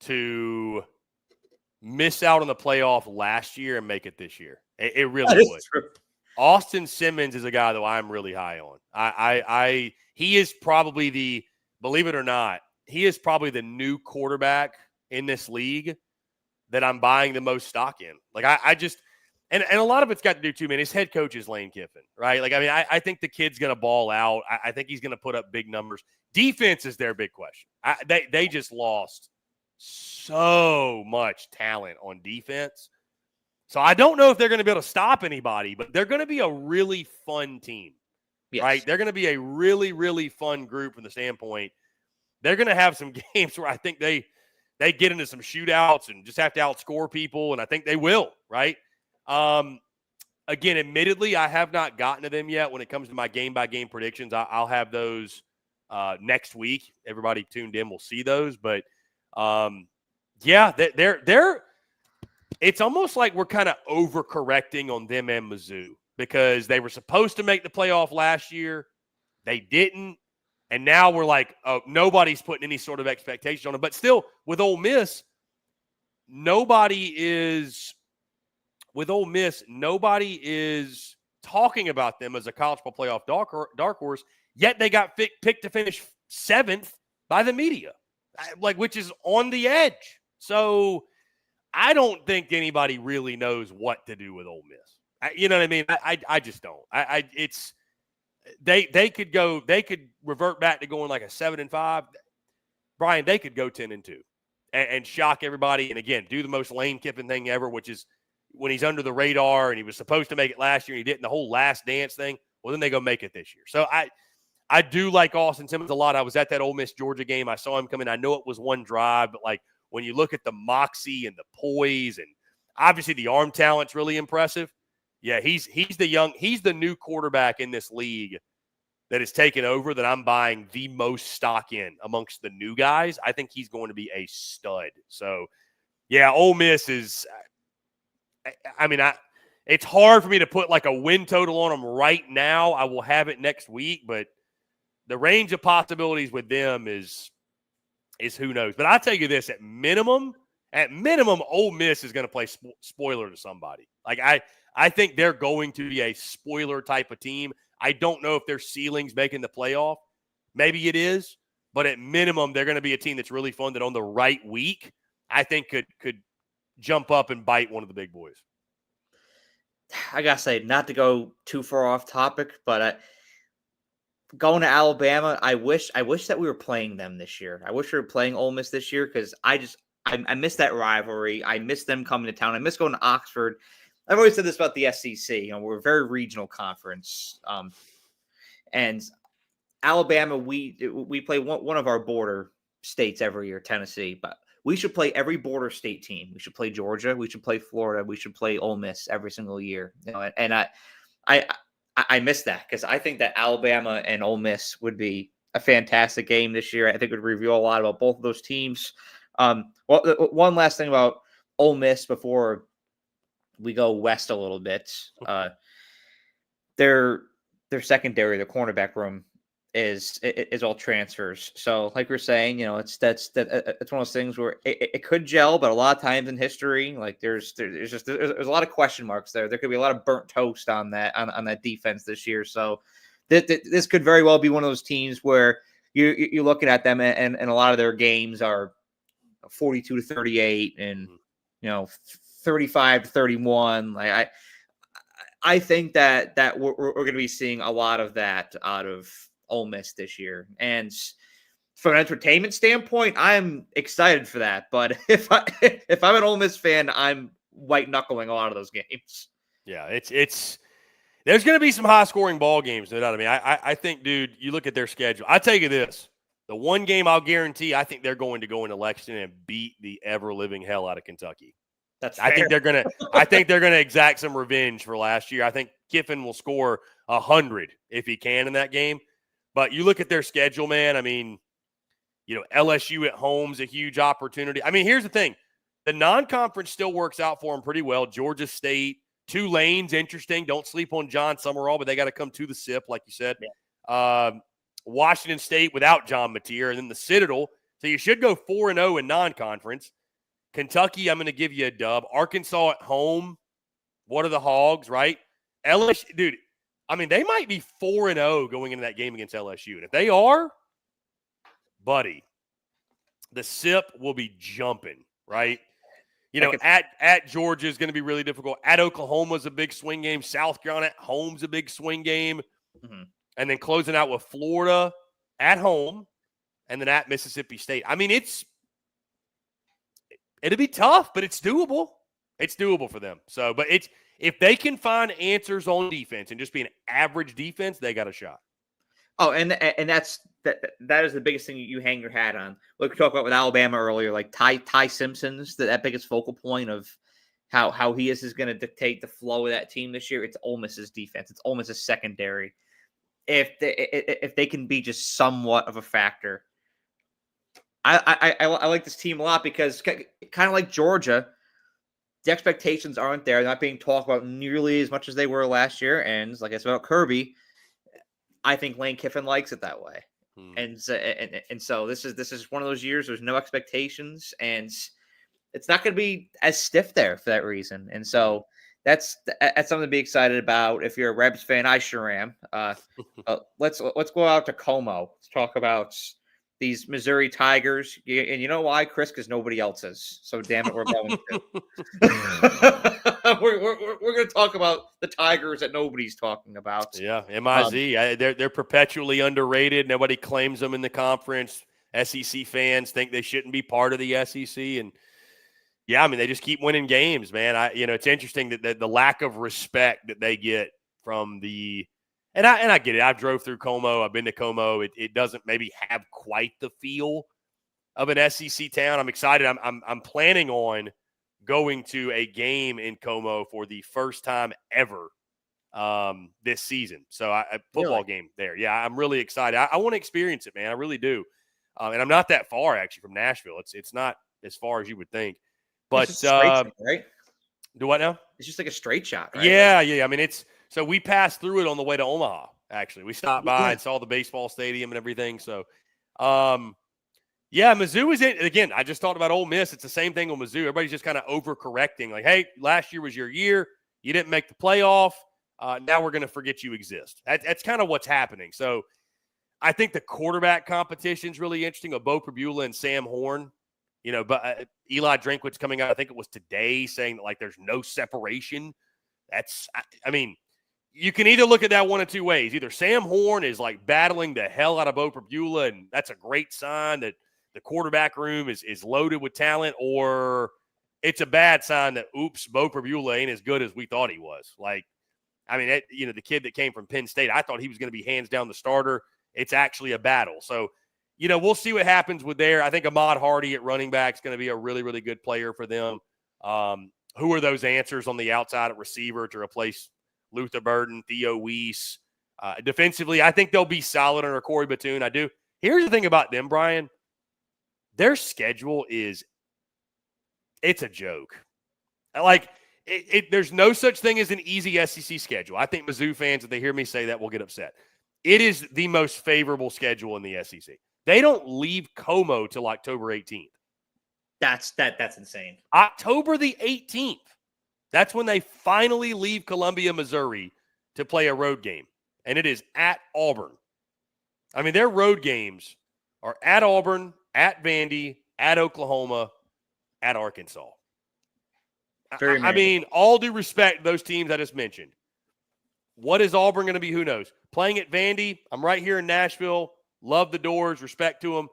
to miss out on the playoff last year and make it this year. It really would. True. Austin Simmons is a guy that I'm really high on. He is probably believe it or not, he is probably the new quarterback in this league that I'm buying the most stock in. Like I just, and a lot of it's got to do too, man. His head coach is Lane Kiffin, right? Like, I mean, I think the kid's going to ball out. I think he's going to put up big numbers. Defense is their big question. They just lost so much talent on defense. So I don't know if they're going to be able to stop anybody, but they're going to be a really fun team, right? They're going to be a really, really fun group from the standpoint. They're going to have some games where I think they get into some shootouts and just have to outscore people, and I think they will, right? Again, admittedly, I have not gotten to them yet when it comes to my game-by-game predictions. I'll have those next week. Everybody tuned in will see those. But, yeah, they're it's almost like we're kind of overcorrecting on them and Mizzou because they were supposed to make the playoff last year. They didn't. And now we're like, oh, nobody's putting any sort of expectation on them. But still, with Ole Miss, nobody is talking about them as a college football playoff dark horse, yet they got picked to finish 7th by the media, which is on the edge. So I don't think anybody really knows what to do with Ole Miss. You know what I mean? I just don't. They could revert back to going like a 7-5. Brian, they could go 10-2 and shock everybody. And again, do the most Lane Kiffin thing ever, which is when he's under the radar and he was supposed to make it last year and he didn't, the whole last dance thing. Well, then they go make it this year. So I do like Austin Simmons a lot. I was at that Ole Miss Georgia game. I saw him come in. I know it was one drive, but like when you look at the moxie and the poise and obviously the arm talent's really impressive. Yeah, he's the new quarterback in this league that is taken over that I'm buying the most stock in amongst the new guys. I think he's going to be a stud. So, yeah, Ole Miss is – I mean, it's hard for me to put like a win total on them right now. I will have it next week, but the range of possibilities with them is who knows. But I'll tell you this, at minimum, Ole Miss is going to play spoiler to somebody. Like I think they're going to be a spoiler type of team. I don't know if their ceiling's making the playoff. Maybe it is, but at minimum, they're going to be a team that's really fun that on the right week, I think could jump up and bite one of the big boys. I gotta say, not to go too far off topic, but going to Alabama, I wish that we were playing them this year. I wish we were playing Ole Miss this year because I miss that rivalry. I miss them coming to town. I miss going to Oxford. I've always said this about the SEC. You know, we're a very regional conference, and Alabama, we play one of our border states every year, Tennessee, but we should play every border state team. We should play Georgia. We should play Florida. We should play Ole Miss every single year. You know, and I miss that because I think that Alabama and Ole Miss would be a fantastic game this year. I think it would reveal a lot about both of those teams. Well, one last thing about Ole Miss before we go west a little bit. Their secondary, the cornerback room, is all transfers. So like we're saying, you know, it's one of those things where it could gel, but a lot of times in history, like there's a lot of question marks there. There could be a lot of burnt toast on that defense this year. So this could very well be one of those teams where you're looking at them and a lot of their games are 42-38 and 35-31. Like I think that we're going to be seeing a lot of that out of Ole Miss this year. And from an entertainment standpoint, I'm excited for that. But if I'm an Ole Miss fan, I'm white knuckling a lot of those games. Yeah, it's there's going to be some high scoring ball games. No doubt. I mean, I think, dude, you look at their schedule. I tell you this: the one game I'll guarantee, I think they're going to go into Lexington and beat the ever living hell out of Kentucky. That's fair. I think they're gonna exact some revenge for last year. I think Kiffin will score 100 if he can in that game. But you look at their schedule, man. I mean, you know, LSU at home's a huge opportunity. I mean, here's the thing. The non-conference still works out for them pretty well. Georgia State, Tulane's interesting. Don't sleep on John Summerall, but they got to come to the SIP, like you said. Yeah. Washington State without John Mateer, and then the Citadel. So you should go 4-0 in non-conference. Kentucky, I'm going to give you a dub. Arkansas at home. What are the Hogs, right? LSU, dude, I mean, they might be 4-0 going into that game against LSU. And if they are, buddy, the SIP will be jumping, right? You know, at Georgia is going to be really difficult. At Oklahoma is a big swing game. South Carolina at home's a big swing game. Mm-hmm. And then closing out with Florida at home and then at Mississippi State. I mean, it'll be tough, but it's doable. It's doable for them. So, but if they can find answers on defense and just be an average defense, they got a shot. Oh, and that is the biggest thing you hang your hat on. Like we talked about with Alabama earlier, like Ty Simpson's that biggest focal point of how he is going to dictate the flow of that team this year. It's Ole Miss's defense. It's Ole Miss's secondary. If they can be just somewhat of a factor, I like this team a lot because kind of like Georgia, the expectations aren't there. They're not being talked about nearly as much as they were last year. And like I said about Kirby, I think Lane Kiffin likes it that way. And so this is one of those years. There's no expectations, and it's not going to be as stiff there for that reason. And so that's something to be excited about. If you're a Rebs fan, I sure am. Let's go out to Como. Let's talk about these Missouri Tigers, and you know why, Chris? Because nobody else is. So damn it, we're going to. we're going to talk about the Tigers that nobody's talking about. Yeah, MIZ. They're perpetually underrated. Nobody claims them in the conference. SEC fans think they shouldn't be part of the SEC, and yeah, I mean they just keep winning games, man. It's interesting that the lack of respect that they get from the. And I get it. I've drove through Como. I've been to Como. It doesn't maybe have quite the feel of an SEC town. I'm excited. I'm planning on going to a game in Como for the first time ever this season. So a football game there. Yeah, I'm really excited. I want to experience it, man. I really do. And I'm not that far actually from Nashville. It's not as far as you would think. But right? Do what now? It's just like a straight shot, right? Yeah, yeah. I mean, so we passed through it on the way to Omaha. Actually, we stopped by and saw the baseball stadium and everything. So, yeah, Mizzou is in again. I just talked about Ole Miss. It's the same thing on Mizzou. Everybody's just kind of overcorrecting. Like, hey, last year was your year. You didn't make the playoff. Now we're going to forget you exist. That's kind of what's happening. So, I think the quarterback competition is really interesting. Of Bo Prabula and Sam Horn. But Eli Drinkwitz coming out, I think it was today, saying that, like, there's no separation. I mean, you can either look at that one of two ways. Either Sam Horn is, like, battling the hell out of Bo Prabula, and that's a great sign that the quarterback room is loaded with talent, or it's a bad sign that, oops, Bo Prabula ain't as good as we thought he was. Like, I mean, the kid that came from Penn State, I thought he was going to be hands down the starter. It's actually a battle. So, we'll see what happens with there. I think Ahmad Hardy at running back is going to be a really, really good player for them. Who are those answers on the outside at receiver to replace Luther Burden, Theo Weiss? Defensively, I think they'll be solid under Corey Batoon. I do. Here's the thing about them, Brian. Their schedule it's a joke. Like, there's no such thing as an easy SEC schedule. I think Mizzou fans, if they hear me say that, will get upset. It is the most favorable schedule in the SEC. They don't leave Como till October 18th. That's insane. October the 18th. That's when they finally leave Columbia, Missouri to play a road game. And it is at Auburn. I mean, their road games are at Auburn, at Vandy, at Oklahoma, at Arkansas. I mean, all due respect, those teams I just mentioned. What is Auburn going to be? Who knows? Playing at Vandy, I'm right here in Nashville. Love the Doors, respect to them.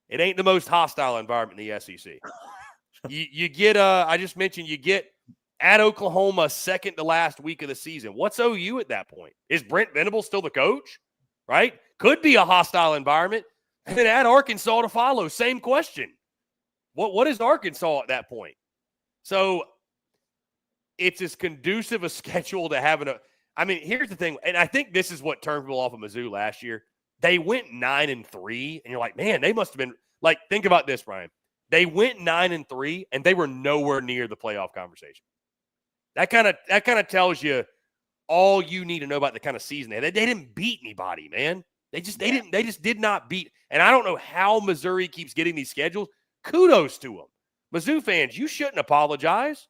It ain't the most hostile environment in the SEC. you get, I just mentioned, you get at Oklahoma second to last week of the season. What's OU at that point? Is Brent Venables still the coach? Right? Could be a hostile environment. And then at Arkansas to follow, same question. What is Arkansas at that point? So it's as conducive a schedule to having I mean, here's the thing, and I think this is what turned people off of Mizzou last year. They went 9-3, and you're like, man, they must have been like. Think about this, Brian. They went 9-3, and they were nowhere near the playoff conversation. That kind of tells you all you need to know about the kind of season they had. They didn't beat anybody, man. They just did not beat. And I don't know how Missouri keeps getting these schedules. Kudos to them, Mizzou fans. You shouldn't apologize.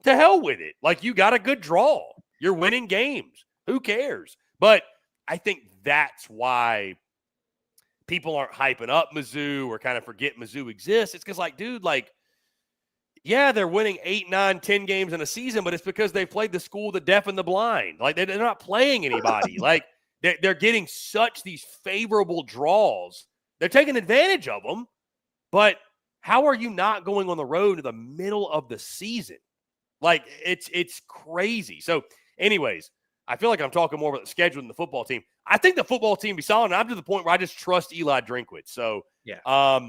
To hell with it. Like, you got a good draw. You're winning games. Who cares? But I think that's why people aren't hyping up Mizzou or kind of forget Mizzou exists. It's because, like, dude, like, yeah, they're winning 8, 9, 10 games in a season, but it's because they played the school of the deaf and the blind. Like, they're not playing anybody. Like, they're getting these favorable draws. They're taking advantage of them. But how are you not going on the road to the middle of the season? Like, it's crazy. So, anyways, I feel like I'm talking more about the schedule than the football team. I think the football team be solid, and I'm to the point where I just trust Eli Drinkwitz. So, yeah.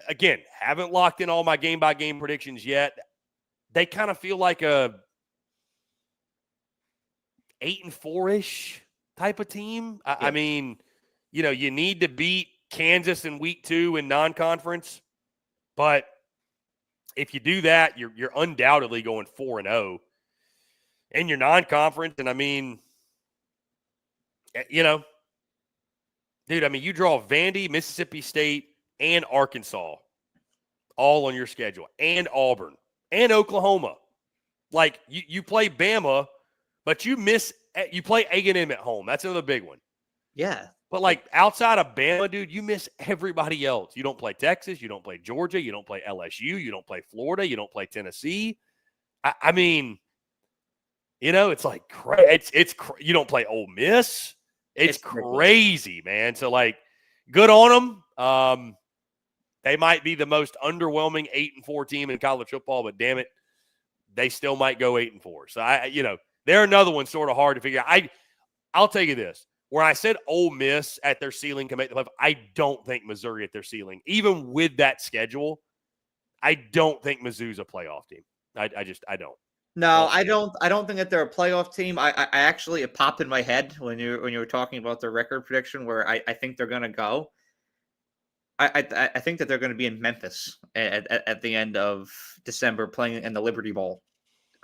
Again, haven't locked in all my game-by-game predictions yet. They kind of feel like a 8-4-ish type of team. I mean, you need to beat Kansas in week 2 in non-conference, but if you do that, you're undoubtedly going 4-0 in your non-conference. And I mean, dude, I mean, you draw Vandy, Mississippi State, and Arkansas all on your schedule, and Auburn, and Oklahoma. Like, you play Bama, but you play A&M at home. That's another big one. Yeah. But, like, outside of Bama, dude, you miss everybody else. You don't play Texas. You don't play Georgia. You don't play LSU. You don't play Florida. You don't play Tennessee. I mean, it's like you don't play Ole Miss. It's crazy, man. So, like, good on them. They might be the most underwhelming 8-4 team in college football, but damn it, they still might go 8-4. So, they're another one sort of hard to figure out. I'll tell you this. Where I said Ole Miss at their ceiling can make the playoff, I don't think Missouri at their ceiling. Even with that schedule, I don't think Mizzou's a playoff team. I don't. No, I don't think that they're a playoff team. I actually, it popped in my head when you were talking about their record prediction where I think they're going to go. I think that they're going to be in Memphis at the end of December playing in the Liberty Bowl.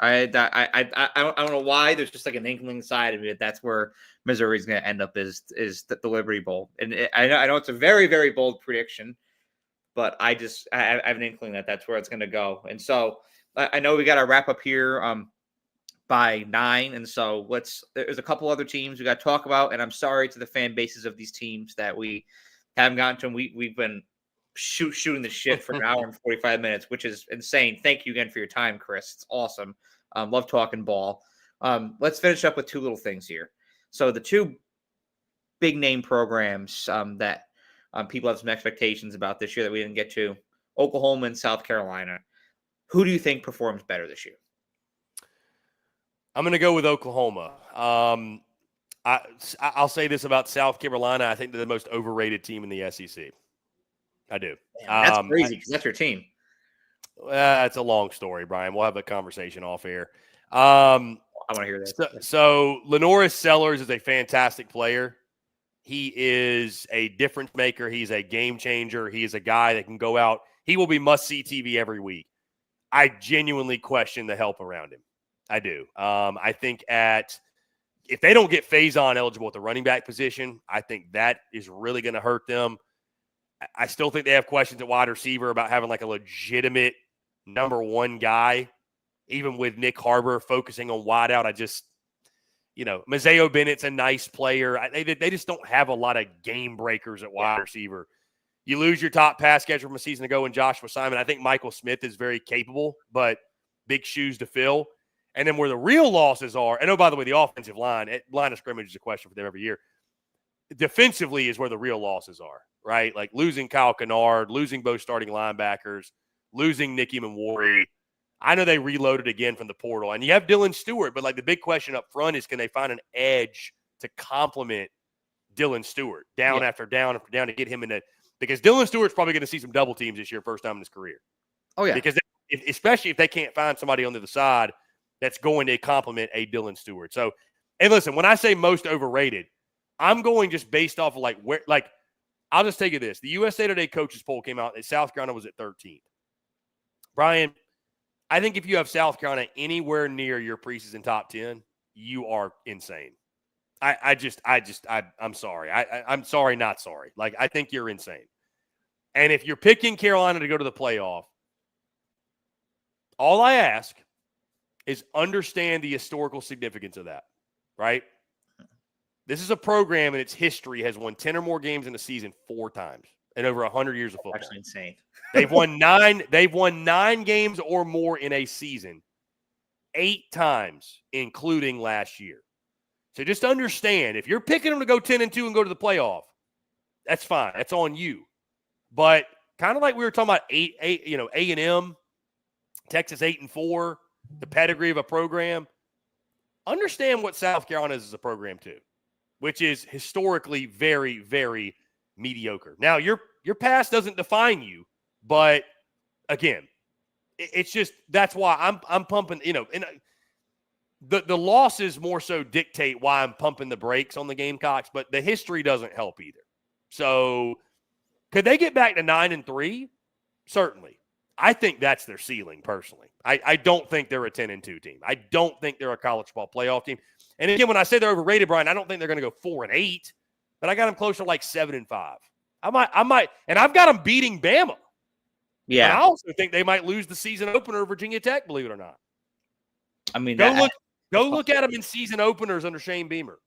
I don't know why. There's just like an inkling inside of me that's where Missouri's going to end up is the Liberty Bowl. And I know it's a very, very bold prediction, but I have an inkling that that's where it's going to go. And so I know we got to wrap up here by 9. And so there's a couple other teams we got to talk about. And I'm sorry to the fan bases of these teams that we haven't gotten to them. We've been shooting the shit for an hour and 45 minutes, which is insane. Thank you again for your time, Chris. It's awesome. Love talking ball. Let's finish up with two little things here. So the two big name programs that people have some expectations about this year that we didn't get to, Oklahoma and South Carolina. Who do you think performs better this year? I'm going to go with Oklahoma. I'll say this about South Carolina. I think they're the most overrated team in the SEC. I do. Man, that's crazy because that's your team. It's a long story, Brian. We'll have a conversation off air. I want to hear that. So Lenoris Sellers is a fantastic player. He is a difference maker. He's a game changer. He is a guy that can go out. He will be must-see TV every week. I genuinely question the help around him. I do. I think if they don't get Faison eligible at the running back position, I think that is really going to hurt them. I still think they have questions at wide receiver about having like a legitimate number one guy, even with Nick Harbor focusing on wide out. Mazeo Bennett's a nice player. They just don't have a lot of game breakers at wide receiver. You lose your top pass catcher from a season ago in Joshua Simon. I think Michael Smith is very capable, but big shoes to fill. And then where the real losses are, and by the way, the offensive line of scrimmage is a question for them every year. Defensively is where the real losses are, right? Like losing Kyle Kennard, losing both starting linebackers, losing Nicky Manwari. I know they reloaded again from the portal. And you have Dylan Stewart, but like the big question up front is, can they find an edge to complement Dylan Stewart down after down after down to get him into – because Dylan Stewart's probably going to see some double teams this year, first time in his career. Oh, yeah. Because especially if they can't find somebody on the other side that's going to complement a Dylan Stewart. So, and listen, when I say most overrated, I'm going just based off of I'll just take it this. The USA Today coaches poll came out that South Carolina was at 13th. Brian, I think if you have South Carolina anywhere near your preseason top 10, you are insane. I'm sorry. I'm sorry, not sorry. Like, I think you're insane. And if you're picking Carolina to go to the playoff, all I ask is understand the historical significance of that, right? This is a program in its history has won 10 or more games in a season 4 times in over 100 years of football. Actually insane. They've won 9 games or more in a season 8 times, including last year. So just understand, if you're picking them to go 10-2 and go to the playoff, that's fine. That's on you. But kind of like we were talking about A&M, Texas 8-4, the pedigree of a program, understand what South Carolina is as a program too, which is historically very, very mediocre. Now, your past doesn't define you, but again, it's just that's why I'm pumping. And the losses more so dictate why I'm pumping the brakes on the Gamecocks, but the history doesn't help either. So, could they get back to 9-3? Certainly. I think that's their ceiling, personally. I don't think they're a 10-2 team. I don't think they're a college football playoff team. And again, when I say they're overrated, Brian, I don't think they're going to go 4-8, but I got them closer to like 7-5. I might, and I've got them beating Bama. Yeah. And I also think they might lose the season opener Virginia Tech, believe it or not. I mean, go look at them in season openers under Shane Beamer.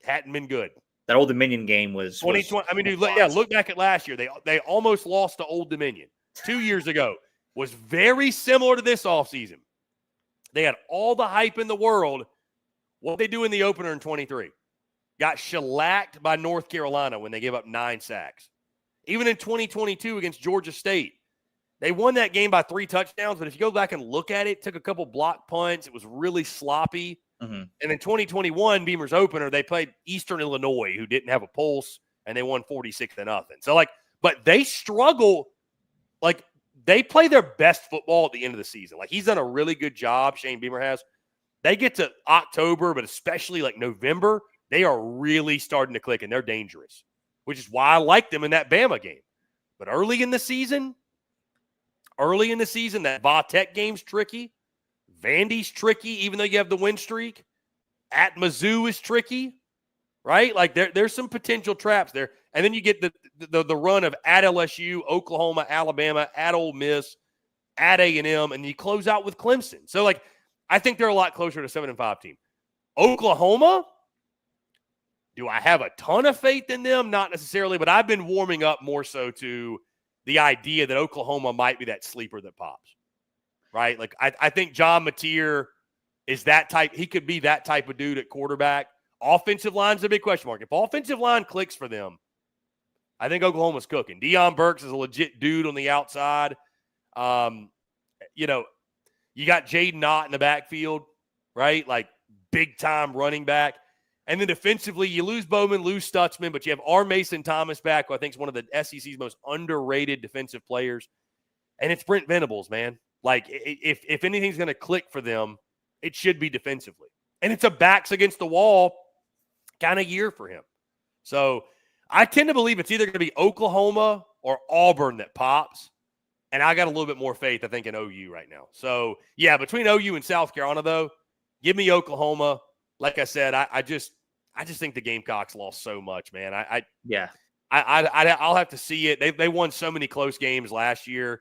Hadn't been good. That Old Dominion game was 2020. I mean, dude, look back at last year. They almost lost to Old Dominion 2 years ago. Was very similar to this offseason. They had all the hype in the world. What they do in the opener in 23? Got shellacked by North Carolina when they gave up 9 sacks. Even in 2022 against Georgia State, they won that game by 3 touchdowns. But if you go back and look at it, took a couple block punts. It was really sloppy. Mm-hmm. And in 2021, Beamer's opener, they played Eastern Illinois, who didn't have a pulse, and they won 46-0. So, but they struggle. They play their best football at the end of the season. He's done a really good job, Shane Beamer has. They get to October, but especially November, they are really starting to click, and they're dangerous, which is why I like them in that Bama game. But early in the season, that Va Tech game's tricky. Vandy's tricky, even though you have the win streak. At Mizzou is tricky, right? Like there's some potential traps there. And then you get the run of at LSU, Oklahoma, Alabama, at Ole Miss, at A&M, and you close out with Clemson. So, like, I think they're a lot closer to 7-5 team. Oklahoma, do I have a ton of faith in them? Not necessarily, but I've been warming up more so to the idea that Oklahoma might be that sleeper that pops, right? Like, I think John Mateer is that type. He could be that type of dude at quarterback. Offensive line's a big question mark. If offensive line clicks for them, I think Oklahoma's cooking. Deion Burks is a legit dude on the outside. You know, you got Jaden Ott in the backfield, right? Like, big-time running back. And then defensively, you lose Bowman, lose Stutzman, but you have R. Mason Thomas back, who I think is one of the SEC's most underrated defensive players. And it's Brent Venables, man. Like, if anything's going to click for them, it should be defensively. And it's a backs against the wall kind of year for him. So I tend to believe it's either going to be Oklahoma or Auburn that pops. And I got a little bit more faith, I think, in OU right now. So, yeah, between OU and South Carolina, though, give me Oklahoma. Like I said, I just think the Gamecocks lost so much, man. I'll have to see it. They won so many close games last year.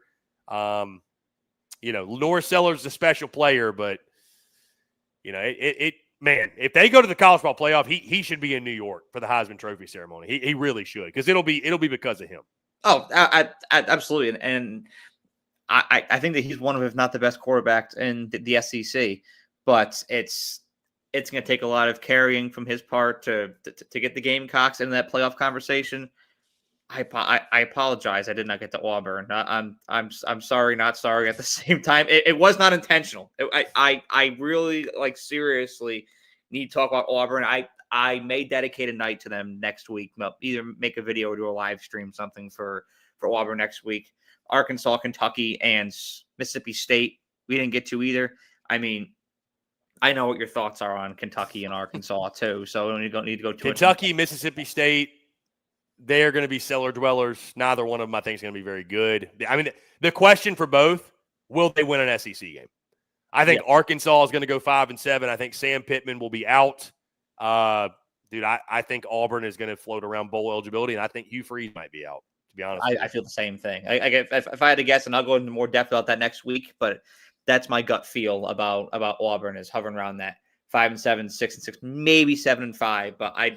You know, Norris Sellers is a special player, but you know, man, if they go to the college ball playoff, he should be in New York for the Heisman Trophy ceremony. He really should, because it'll be because of him. Oh, I absolutely, and I think that he's one of, if not the best quarterbacks in the SEC. But it's going to take a lot of carrying from his part to get the Gamecocks into that playoff conversation. I apologize. I did not get to Auburn. I'm sorry, not sorry at the same time. It was not intentional. I really, like, seriously need to talk about Auburn. I may dedicate a night to them next week. Either make a video or do a live stream, something for Auburn next week. Arkansas, Kentucky, and Mississippi State, we didn't get to either. I mean, I know what your thoughts are on Kentucky and Arkansas too, so we don't need to go too Kentucky, Mississippi State, they're going to be cellar dwellers. Neither one of them, I think, is going to be very good. I mean, the question for both, will they win an SEC game? I think Arkansas is going to go 5-7. I think Sam Pittman will be out. Dude, I think Auburn is going to float around bowl eligibility, and I think Hugh Freeze might be out, to be honest. I feel the same thing. If I had to guess, and I'll go into more depth about that next week, but that's my gut feel about Auburn, is hovering around that 5-7, 6-6, maybe 7-5. But I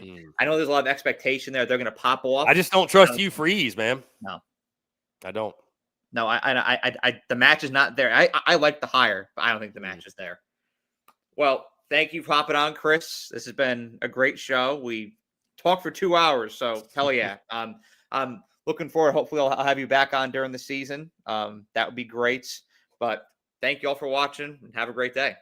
know there's a lot of expectation there. They're going to pop off. I just don't trust Hugh Freeze, man. No, I don't. No, I the match is not there. I like the hire, but I don't think the match is there. Well, thank you for hopping on, Chris. This has been a great show. We talked for 2 hours, so hell yeah. I'm looking forward. Hopefully, I'll have you back on during the season. That would be great. But thank you all for watching, and have a great day.